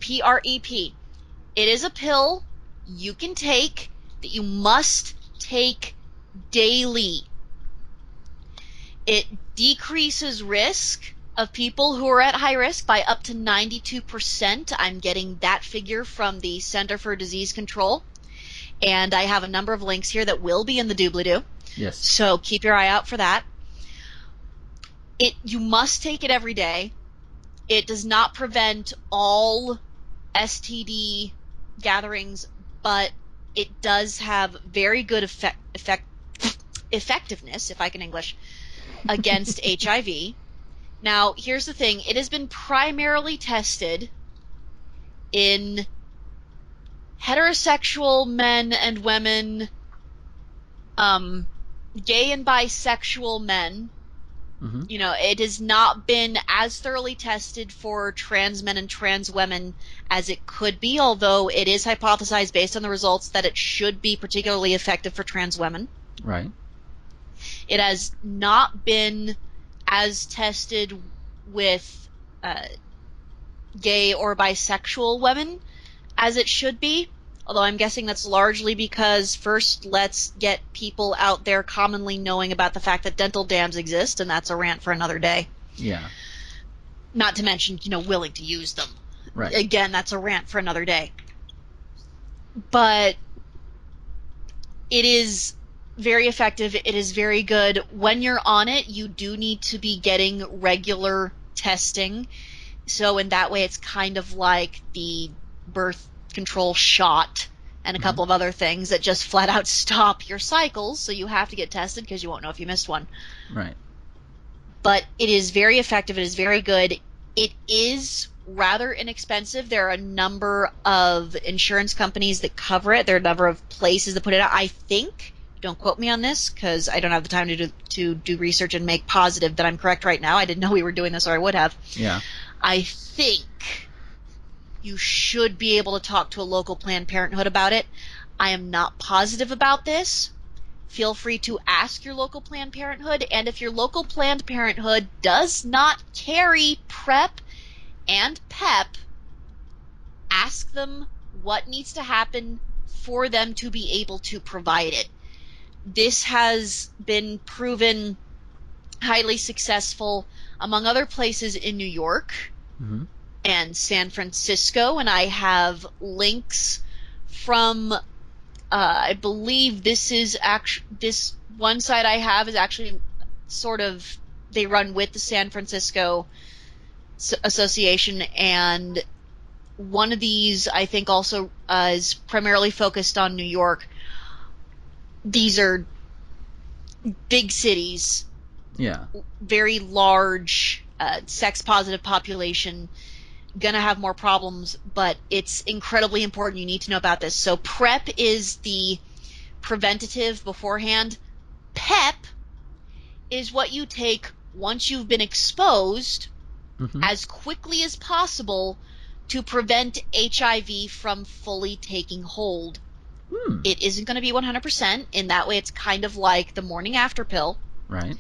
P-R-E-P. It is a pill you can take that you must take daily. It decreases risk of people who are at high risk by up to 92%. I'm getting that figure from the Center for Disease Control. And I have a number of links here that will be in the doobly-doo. Yes. So keep your eye out for that. You must take it every day. It does not prevent all STD gatherings, but it does have very good effectiveness, if I can English, against HIV. Now, here's the thing. It has been primarily tested in heterosexual men and women, gay and bisexual men. Mm-hmm. It has not been as thoroughly tested for trans men and trans women as it could be, although it is hypothesized based on the results that it should be particularly effective for trans women. Right. It has not been as tested with gay or bisexual women as it should be, although I'm guessing that's largely because first let's get people out there commonly knowing about the fact that dental dams exist, and that's a rant for another day. Yeah. Not to mention, willing to use them. Right. Again, that's a rant for another day. But it is very effective. It is very good. When you're on it, you do need to be getting regular testing. So in that way, it's kind of like the birth control shot and a couple of other things that just flat out stop your cycles. So you have to get tested because you won't know if you missed one. Right. But it is very effective. It is very good. It is rather inexpensive. There are a number of insurance companies that cover it. There are a number of places that put it out. I think, don't quote me on this because I don't have the time to do research and make positive that I'm correct right now. I didn't know we were doing this, or I would have. Yeah. I think you should be able to talk to a local Planned Parenthood about it. I am not positive about this. Feel free to ask your local Planned Parenthood, and if your local Planned Parenthood does not carry PrEP and PEP, ask them what needs to happen for them to be able to provide it. This has been proven highly successful among other places in New York and San Francisco, and I have links from I believe this one site I have is actually sort of, they run with the San Francisco Association, and one of these I think also is primarily focused on New York. These are big cities, very large, sex-positive population, gonna have more problems, but it's incredibly important. You need to know about this. So PrEP is the preventative beforehand. PEP is what you take once you've been exposed as quickly as possible to prevent HIV from fully taking hold. It isn't going to be 100%. In that way, it's kind of like the morning after pill. Right.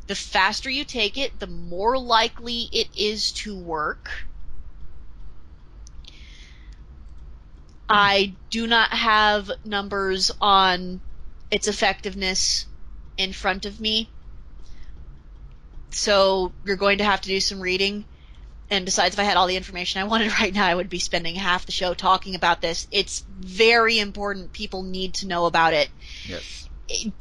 The faster you take it, the more likely it is to work. I do not have numbers on its effectiveness in front of me, so you're going to have to do some reading. And besides, if I had all the information I wanted right now, I would be spending half the show talking about this. It's very important. People need to know about it. Yes.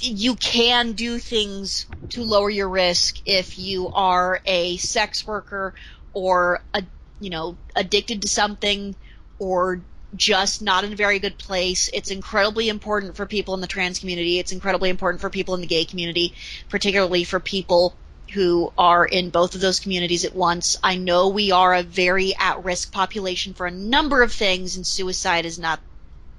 You can do things to lower your risk if you are a sex worker or addicted to something, or just not in a very good place. It's incredibly important for people in the trans community. It's incredibly important for people in the gay community, particularly for people who are in both of those communities at once. I know we are a very at-risk population for a number of things, and suicide is not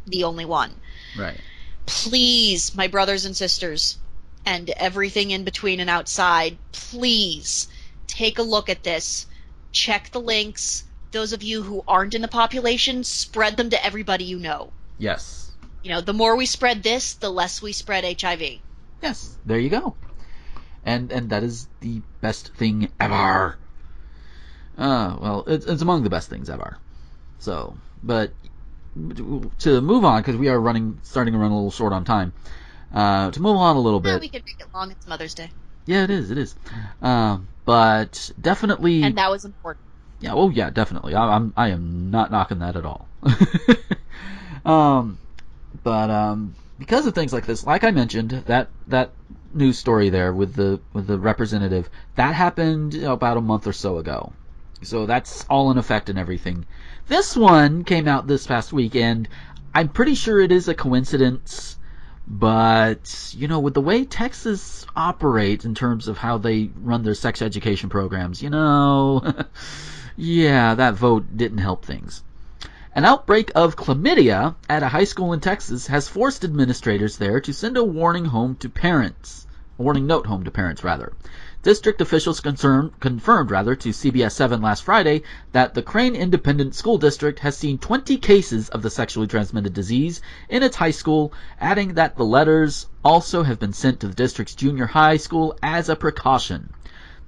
the only one. Right. Please, my brothers and sisters, and everything in between and outside, please take a look at this. Check the links. Those of you who aren't in the population, spread them to everybody you know. Yes. The more we spread this, the less we spread HIV. Yes, there you go. And that is the best thing ever. Well, it's among the best things ever. So, but to move on, because we are starting to run a little short on time. To move on a little bit. We can make it long. It's Mother's Day. Yeah, it is. But definitely. And that was important. Yeah, well, yeah, definitely. I am not knocking that at all. But because of things like this, like I mentioned, that news story there with the representative, that happened about a month or so ago. So that's all in effect and everything. This one came out this past week, and I'm pretty sure it is a coincidence. But, with the way Texas operates in terms of how they run their sex education programs, yeah, that vote didn't help things. An outbreak of chlamydia at a high school in Texas has forced administrators there to send a warning note home to parents. District officials confirmed to CBS 7 last Friday that the Crane Independent School District has seen 20 cases of the sexually transmitted disease in its high school, adding that the letters also have been sent to the district's junior high school as a precaution.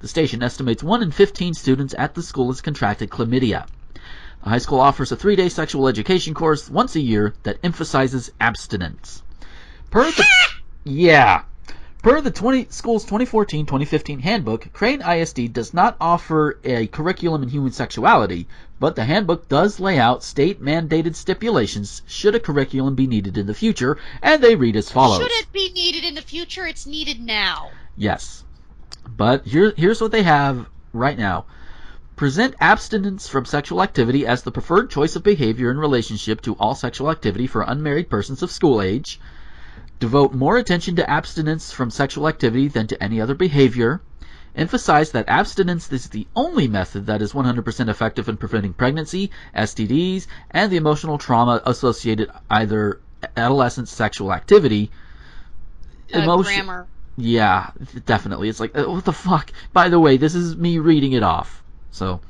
The station estimates 1 in 15 students at the school has contracted chlamydia. The high school offers a 3-day sexual education course once a year that emphasizes abstinence. Per Per the school's 2014-2015 handbook, Crane ISD does not offer a curriculum in human sexuality, but the handbook does lay out state-mandated stipulations should a curriculum be needed in the future, and they read as follows. Should it be needed in the future? It's needed now. Yes. But here's what they have right now. Present abstinence from sexual activity as the preferred choice of behavior in relationship to all sexual activity for unmarried persons of school age. Devote more attention to abstinence from sexual activity than to any other behavior. Emphasize that abstinence is the only method that is 100% effective in preventing pregnancy, STDs, and the emotional trauma associated either adolescent sexual activity. Grammar. Yeah, definitely. It's like, what the fuck? By the way, this is me reading it off. So,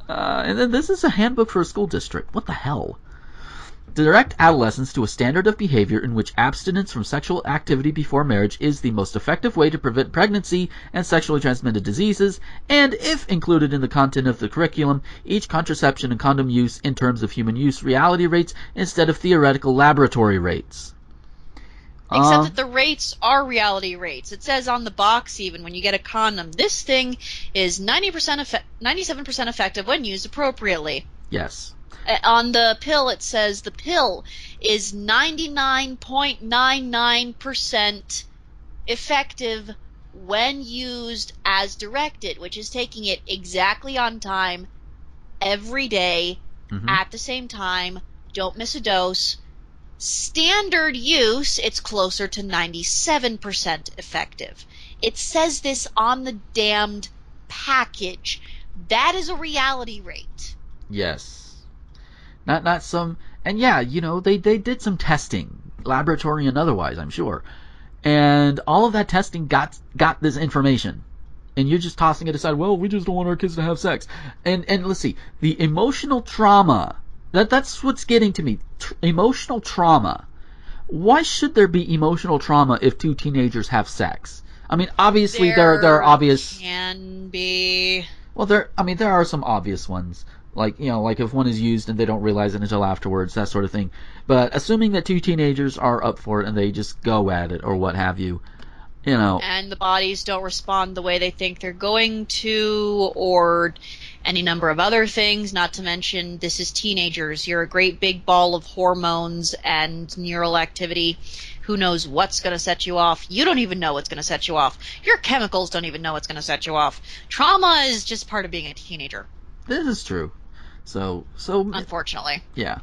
and then this is a handbook for a school district. What the hell? Direct adolescents to a standard of behavior in which abstinence from sexual activity before marriage is the most effective way to prevent pregnancy and sexually transmitted diseases, and if included in the content of the curriculum, each contraception and condom use in terms of human use reality rates instead of theoretical laboratory rates. Except that the rates are reality rates. It says on the box even when you get a condom, this thing is 97% effective when used appropriately. Yes. On the pill, it says the pill is 99.99% effective when used as directed, which is taking it exactly on time, every day, at the same time, don't miss a dose. Standard use, it's closer to 97% effective. It says this on the damned package. That is a reality rate. Yes. Not some, and yeah, they did some testing, laboratory and otherwise, I'm sure, and all of that testing got this information, and you're just tossing it aside. Well, we just don't want our kids to have sex, and let's see, the emotional trauma, that's what's getting to me. Emotional trauma. Why should there be emotional trauma if two teenagers have sex? I mean, obviously there are obvious. Can be. Well, there are some obvious ones. Like if one is used and they don't realize it until afterwards, that sort of thing. But assuming that two teenagers are up for it and they just go at it or what have you, And the bodies don't respond the way they think they're going to, or any number of other things, not to mention this is teenagers. You're a great big ball of hormones and neural activity. Who knows what's going to set you off? You don't even know what's going to set you off. Your chemicals don't even know what's going to set you off. Trauma is just part of being a teenager. This is true. So unfortunately. Yeah.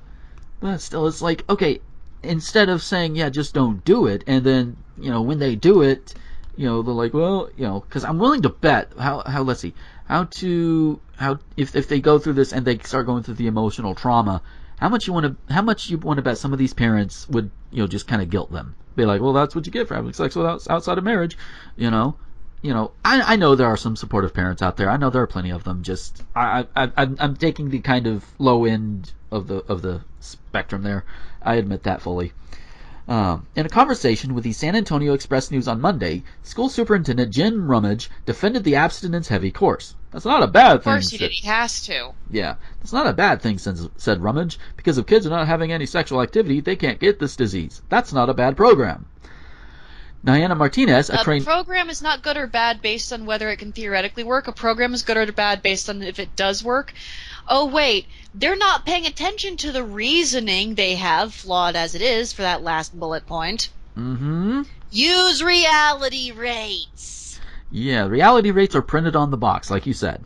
But still, it's like, okay, instead of saying, yeah, just don't do it, and then, when they do it, they're like, well, because I'm willing to bet, let's see, if they go through this and they start going through the emotional trauma, how much you want to bet some of these parents would, just kind of guilt them. Be like, well, that's what you get for having sex outside of marriage, I know there are some supportive parents out there. I know there are plenty of them. Just I'm taking the kind of low end of the spectrum there. I admit that fully. In a conversation with the San Antonio Express-News on Monday, school superintendent Jim Rummage defended the abstinence-heavy course. That's not a bad thing. Of course he did. He has to. Yeah, that's not a bad thing, said Rummage. Because if kids are not having any sexual activity, they can't get this disease. That's not a bad program. Diana Martinez, a program is not good or bad based on whether it can theoretically work. A program is good or bad based on if it does work. Oh, wait. They're not paying attention to the reasoning they have, flawed as it is, for that last bullet point. Mm-hmm. Use reality rates. Yeah, reality rates are printed on the box, like you said.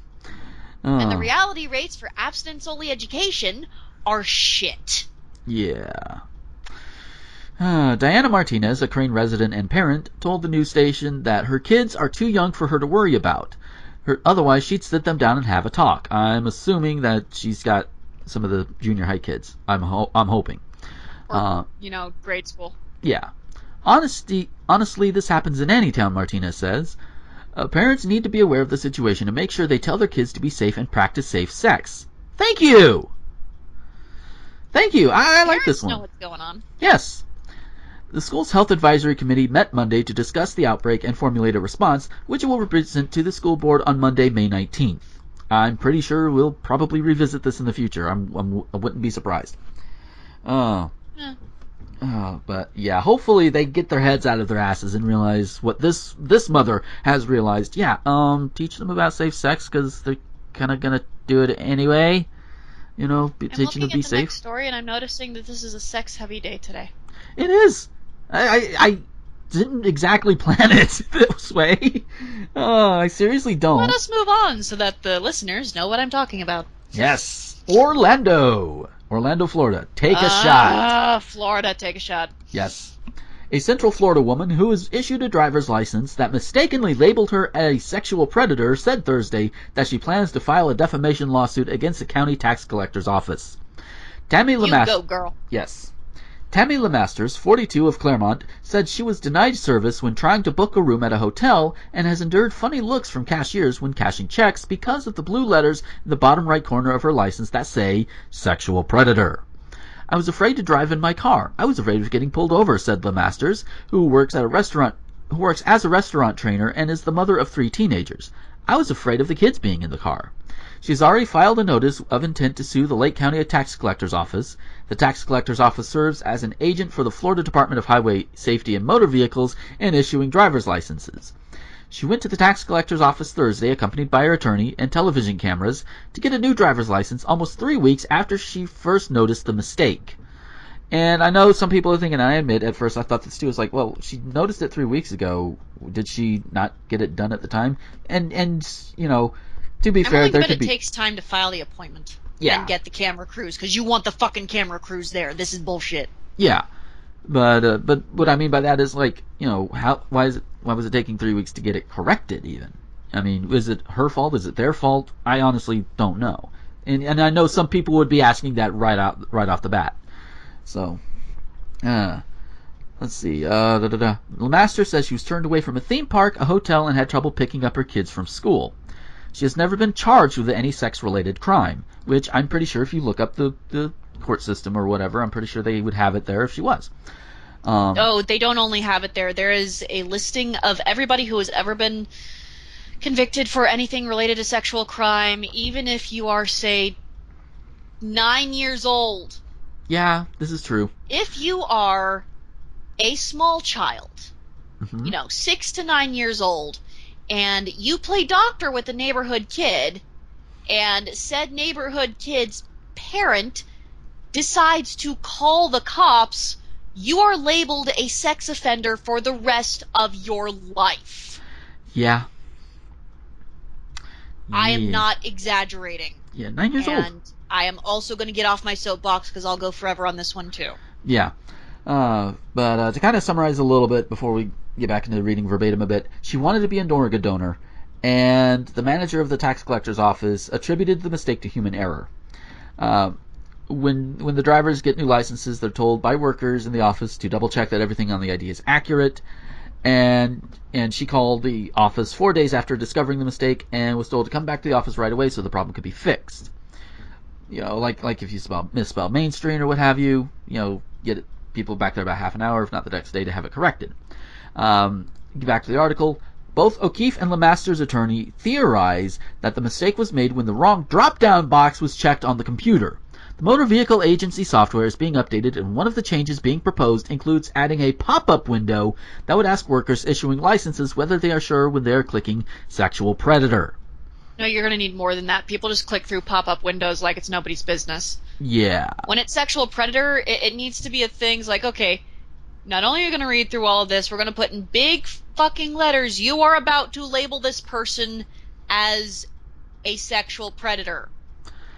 And the reality rates for abstinence-only education are shit. Yeah. Diana Martinez, a Crane resident and parent, told the news station that her kids are too young for her to worry about. Otherwise, she'd sit them down and have a talk. I'm assuming that she's got some of the junior high kids. I'm hoping. Or, grade school. Yeah. Honestly, this happens in any town, Martinez says. Parents need to be aware of the situation and make sure they tell their kids to be safe and practice safe sex. Thank you! Thank you. I like this one. Know what's going on. Yes. The school's health advisory committee met Monday to discuss the outbreak and formulate a response, which it will present to the school board on Monday, May 19th. I'm pretty sure we'll probably revisit this in the future. I wouldn't be surprised. But yeah, hopefully they get their heads out of their asses and realize what this mother has realized. Yeah, teach them about safe sex because they're kind of gonna do it anyway. You know, I'm teaching them looking to be at the safe. next story, and I'm noticing that this is a sex-heavy day today. It is. I didn't exactly plan it this way. I seriously don't. Let us move on so that the listeners know what I'm talking about. Yes, Orlando, Florida. Take a shot. Florida, take a shot. Yes. A Central Florida woman who was issued a driver's license that mistakenly labeled her a sexual predator said Thursday that she plans to file a defamation lawsuit against the county tax collector's office. Tammy You go, girl. Yes. Tammy Lemasters, 42, of Claremont, said she was denied service when trying to book a room at a hotel and has endured funny looks from cashiers when cashing checks because of the blue letters in the bottom right corner of her license that say sexual predator. I was afraid to drive in my car. I was afraid of getting pulled over, said Lemasters, who works as a restaurant trainer and is the mother of 3 teenagers. I was afraid of the kids being in the car. She's already filed a notice of intent to sue the Lake County Tax Collector's Office. The Tax Collector's Office serves as an agent for the Florida Department of Highway Safety and Motor Vehicles in issuing driver's licenses. She went to the Tax Collector's Office Thursday accompanied by her attorney and television cameras to get a new driver's license almost 3 weeks after she first noticed the mistake. And I know some people are thinking, and I admit at first I thought this too, was like, well, she noticed it 3 weeks ago. Did she not get it done at the time? And you know, to be fair, there could be... it takes time to file the appointment and get the camera crews, because you want the fucking camera crews there. This is bullshit. Yeah, but what I mean by that is, like, you know, why was it taking 3 weeks to get it corrected even? I mean, is it her fault? Is it their fault? I honestly don't know. And I know some people would be asking that right off the bat. So, let's see. Lemaster says she was turned away from a theme park, a hotel, and had trouble picking up her kids from school. She has never been charged with any sex-related crime, which I'm pretty sure if you look up the court system or whatever, I'm pretty sure they would have it there if she was. They don't only have it there. There is a listing of everybody who has ever been convicted for anything related to sexual crime, even if you are, say, 9 years old. Yeah, this is true. If you are a small child, 6 to 9 years old, and you play doctor with a neighborhood kid, and said neighborhood kid's parent decides to call the cops, you are labeled a sex offender for the rest of your life. Yeah. I am not exaggerating. Yeah, 9 years old. And I am also going to get off my soapbox because I'll go forever on this one too. Yeah. But to kind of summarize a little bit before we get back into reading verbatim a bit, she wanted to be an organ donor, and the manager of the tax collector's office attributed the mistake to human error. When the drivers get new licenses, they're told by workers in the office to double check that everything on the ID is accurate, and she called the office 4 days after discovering the mistake and was told to come back to the office right away so the problem could be fixed. You know, like if you misspell Main Street or what have you, get people back there about half an hour, if not the next day, to have it corrected. Get back to the article. Both O'Keefe and Lemaster's attorney theorize that the mistake was made when the wrong drop-down box was checked on the computer. The Motor Vehicle Agency software is being updated, and one of the changes being proposed includes adding a pop-up window that would ask workers issuing licenses whether they are sure when they are clicking sexual predator. No, you're going to need more than that. People just click through pop-up windows like it's nobody's business. Yeah. When it's sexual predator, it needs to be a thing like, okay, not only are you going to read through all of this, we're going to put in big fucking letters, you are about to label this person as a sexual predator.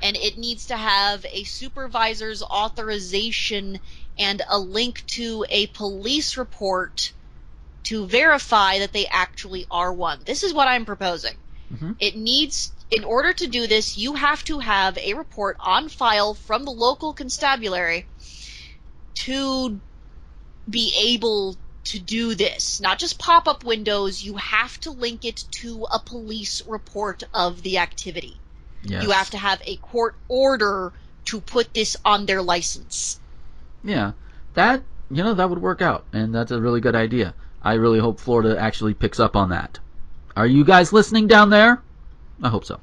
And it needs to have a supervisor's authorization and a link to a police report to verify that they actually are one. This is what I'm proposing. Mm-hmm. It needs, in order to do this, you have to have a report on file from the local constabulary to be able to do this. Not just pop-up windows, you have to link it to a police report of the activity. Yes. You have to have a court order to put this on their license. Yeah, that would work out, and that's a really good idea. I really hope Florida actually picks up on that. Are you guys listening down there? I hope so.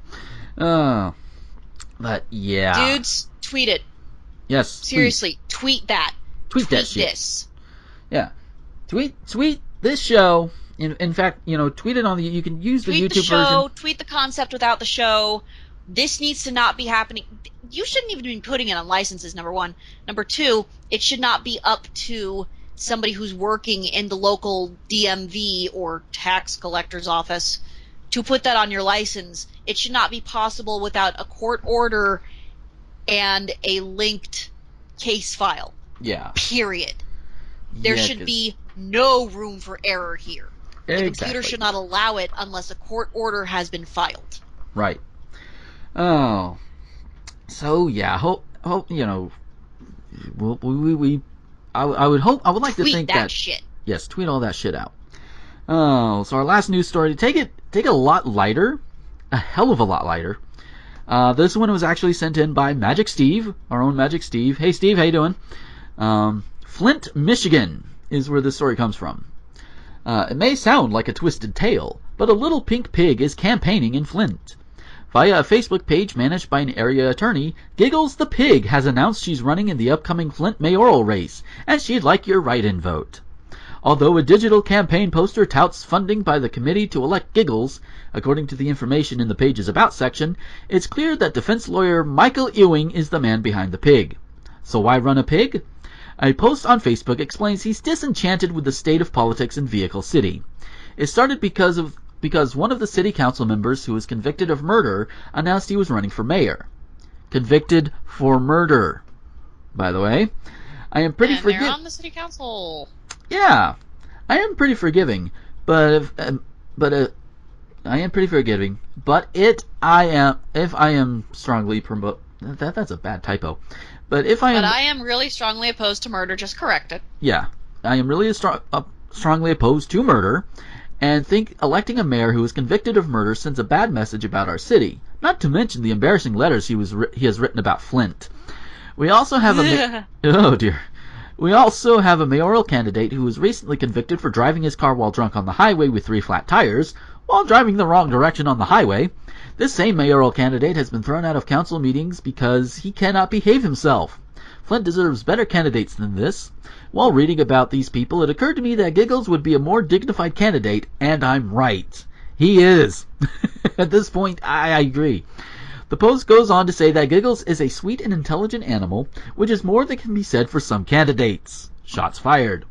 But yeah. Dudes, tweet it. Yes. Seriously, tweet that. Tweet that shit. This. Yeah. Tweet this show. In fact, tweet it on the. You can use the Tweet YouTube the show. version. Tweet the concept without the show. This needs to not be happening. You shouldn't even be putting it on licenses, number one. Number two, it should not be up to somebody who's working in the local DMV or tax collector's office to put that on your license. It should not be possible without a court order and a linked case file. Yeah. Period. There should be no room for error here. The computer should not allow it unless a court order has been filed. Right. Oh. So yeah, hope I would like to think that shit. Yes, tweet all that shit out. Oh, so our last news story, to take it a lot lighter, a hell of a lot lighter. This one was actually sent in by Magic Steve, our own Magic Steve. Hey Steve, how you doing? Flint, Michigan is where this story comes from. It may sound like a twisted tale, but a little pink pig is campaigning in Flint. Via a Facebook page managed by an area attorney, Giggles the Pig has announced she's running in the upcoming Flint mayoral race, and she'd like your write-in vote. Although a digital campaign poster touts funding by the committee to elect Giggles, according to the information in the page's About section, it's clear that defense lawyer Michael Ewing is the man behind the pig. So why run a pig? A post on Facebook explains he's disenchanted with the state of politics in Vehicle City. It started because one of the city council members who was convicted of murder announced he was running for mayor. Convicted for murder, by the way. I am pretty forgiving. They're on the city council. Yeah, I am pretty forgiving, but I am strongly promote. That's a bad typo. But I am really strongly opposed to murder. Just correct it. Yeah, I am really strongly opposed to murder, and think electing a mayor who was convicted of murder sends a bad message about our city. Not to mention the embarrassing letters he has written about Flint. We also have oh dear. We also have a mayoral candidate who was recently convicted for driving his car while drunk on the highway with 3 flat tires, while driving the wrong direction on the highway. This same mayoral candidate has been thrown out of council meetings because he cannot behave himself. Flint deserves better candidates than this. While reading about these people, it occurred to me that Giggles would be a more dignified candidate, and I'm right. He is. At this point, I agree. The post goes on to say that Giggles is a sweet and intelligent animal, which is more than can be said for some candidates. Shots fired.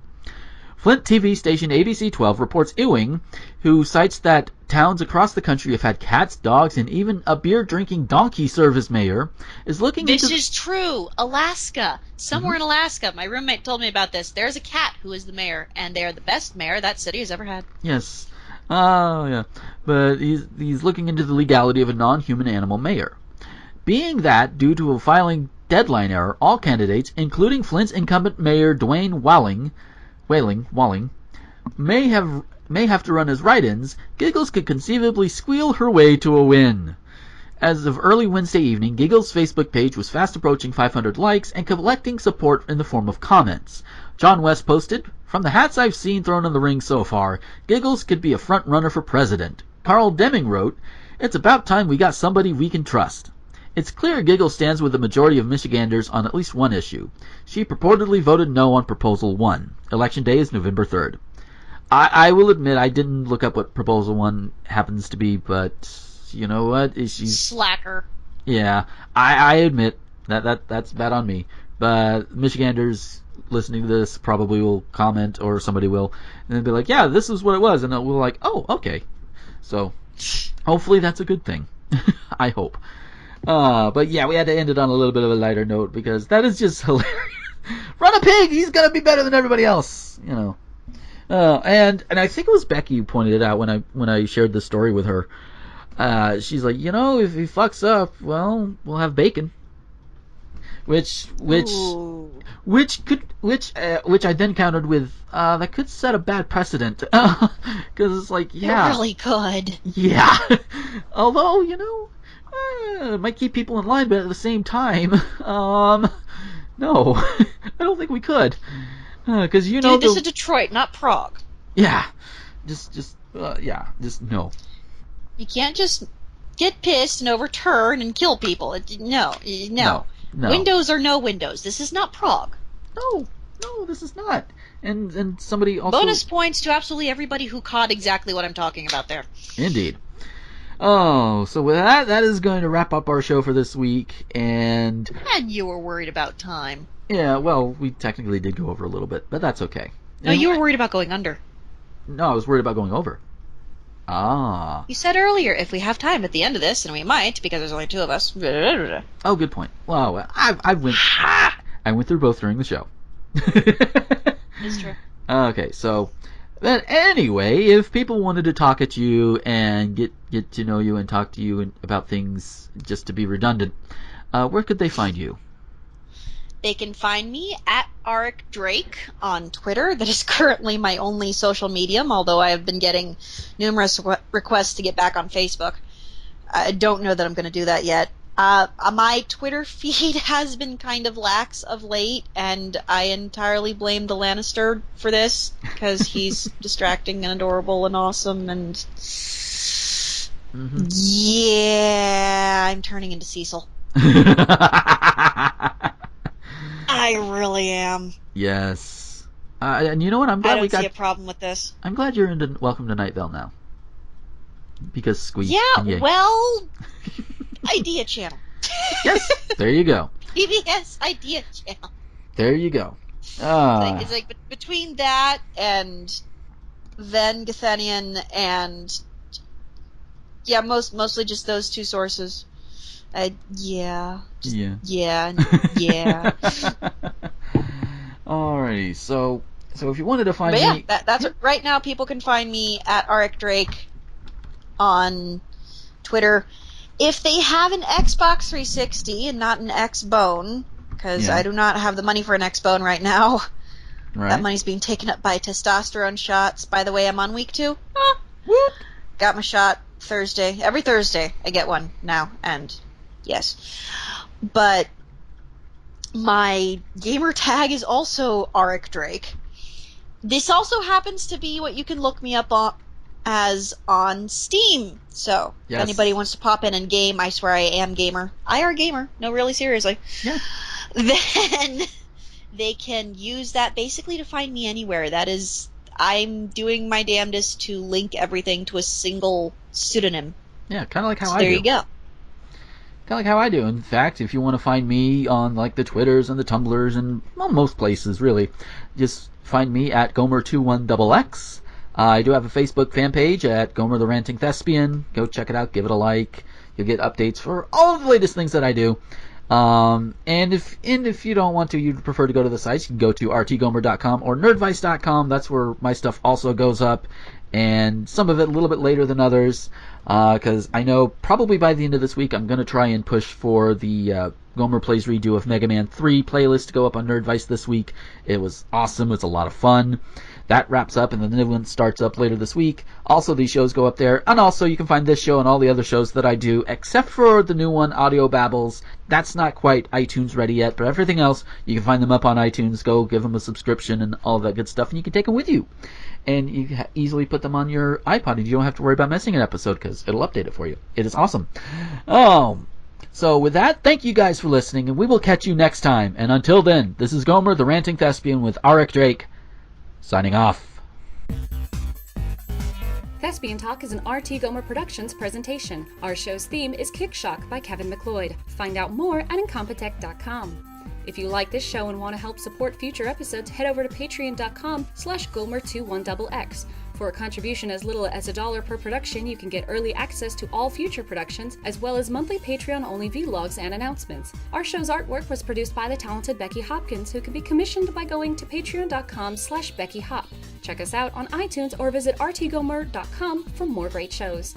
Flint TV station ABC 12 reports Ewing, who cites that towns across the country have had cats, dogs, and even a beer-drinking donkey serve as mayor, is looking into... This is true. Alaska. Somewhere in Alaska. My roommate told me about this. There's a cat who is the mayor, and they are the best mayor that city has ever had. Yes. Oh, yeah. But he's looking into the legality of a non-human animal mayor. Being that, due to a filing deadline error, all candidates, including Flint's incumbent mayor Dwayne Walling, may have to run as write-ins, Giggles could conceivably squeal her way to a win. As of early Wednesday evening, Giggles' Facebook page was fast approaching 500 likes and collecting support in the form of comments. John West posted, "From the hats I've seen thrown in the ring so far, Giggles could be a front runner for president." Carl Deming wrote, "It's about time we got somebody we can trust." It's clear Giggles stands with the majority of Michiganders on at least one issue. She purportedly voted no on Proposal 1. Election day is November 3rd. I will admit I didn't look up what Proposal 1 happens to be, but you know what? She's slacker. Yeah, I admit that's bad on me. But Michiganders listening to this probably will comment, or somebody will, and they'll be like, yeah, this is what it was. And we'll like, oh, okay. So hopefully that's a good thing. I hope. But yeah, we had to end it on a little bit of a lighter note because that is just hilarious. Run a pig! He's gonna be better than everybody else, you know. And I think it was Becky who pointed it out when I shared the story with her. She's like, you know, if he fucks up, well, we'll have bacon. Which I then countered with, that could set a bad precedent. Because it's like, yeah. It really could. Yeah. Although, you know, it might keep people in line, but at the same time, no. I don't think we could. Because, you know. Dude, this is Detroit, not Prague. Yeah. Just no. You can't just get pissed and overturn and kill people. No. No. Windows are no windows. This is not Prague. No. no, this is not. And somebody also... Bonus points to absolutely everybody who caught exactly what I'm talking about there. Indeed. Oh, so with that, that is going to wrap up our show for this week, and... And you were worried about time. Yeah, well, we technically did go over a little bit, but that's okay. No, you were worried about going under. No, I was worried about going over. Ah. You said earlier, if we have time at the end of this, and we might, because there's only two of us. Oh, good point. Well, I went through both during the show. It's true. Okay, so... But anyway, if people wanted to talk at you and get to know you and talk to you about things, just to be redundant, where could they find you? They can find me at Arik Drake on Twitter. That is currently my only social medium, although I have been getting numerous requests to get back on Facebook. I don't know that I'm going to do that yet. My Twitter feed has been kind of lax of late, and I entirely blame the Lannister for this, because he's distracting and adorable and awesome, and... Mm-hmm. Yeah, I'm turning into Cecil. I really am. Yes. And you know what? I'm glad we got... I don't see a problem with this. I'm glad you're into Welcome to Night Vale now. Because Squeak. Yeah, well... Idea Channel. Yes, there you go. PBS Idea Channel. There you go. It's like between that and Van Gathenian and yeah, mostly just those two sources. Yeah. Alrighty, so if you wanted to find me, that's right now. People can find me at Arik Drake on Twitter. If they have an Xbox 360 and not an Xbone, because I do not have the money for an Xbone right now. Right. That money's being taken up by testosterone shots. By the way, I'm on week 2. Whoop. Got my shot Thursday. Every Thursday I get one now, and yes. But my gamer tag is also Arik Drake. This also happens to be what you can look me up on Steam. So, if anybody wants to pop in and game, I swear I am gamer. IR gamer. No, really, seriously. Yeah. Then they can use that basically to find me anywhere. That is, I'm doing my damnedest to link everything to a single pseudonym. Yeah, kind of like how I do. There you go. Kind of like how I do. In fact, if you want to find me on like the Twitters and the Tumblrs and most places, really, just find me at Gomer21XX. I do have a Facebook fan page at Gomer the Ranting Thespian. Go check it out. Give it a like. You'll get updates for all of the latest things that I do. And if you don't want to, you'd prefer to go to the sites, you can go to rtgomer.com or nerdvice.com. That's where my stuff also goes up. And some of it a little bit later than others. Because I know probably by the end of this week I'm going to try and push for the Gomer Plays Redo of Mega Man 3 playlist to go up on Nerdvice this week. It was awesome. It was a lot of fun. That wraps up, and then the new one starts up later this week. Also, these shows go up there. And also, you can find this show and all the other shows that I do, except for the new one, Audio Babbles. That's not quite iTunes ready yet, but everything else, you can find them up on iTunes. Go give them a subscription and all that good stuff, and you can take them with you. And you can easily put them on your iPod, and you don't have to worry about missing an episode, because it'll update it for you. It is awesome. So with that, thank you guys for listening, and we will catch you next time. And until then, this is Gomer, the Ranting Thespian, with Arik Drake, signing off. Thespian Talk is an RT Gomer Productions presentation. Our show's theme is Kick Shock by Kevin MacLeod. Find out more at incompetech.com. If you like this show and want to help support future episodes, head over to patreon.com/Gomer21XX. For a contribution as little as $1 per production, you can get early access to all future productions, as well as monthly Patreon-only vlogs and announcements. Our show's artwork was produced by the talented Becky Hopkins, who can be commissioned by going to patreon.com/BeckyHop. Check us out on iTunes or visit rtgomer.com for more great shows.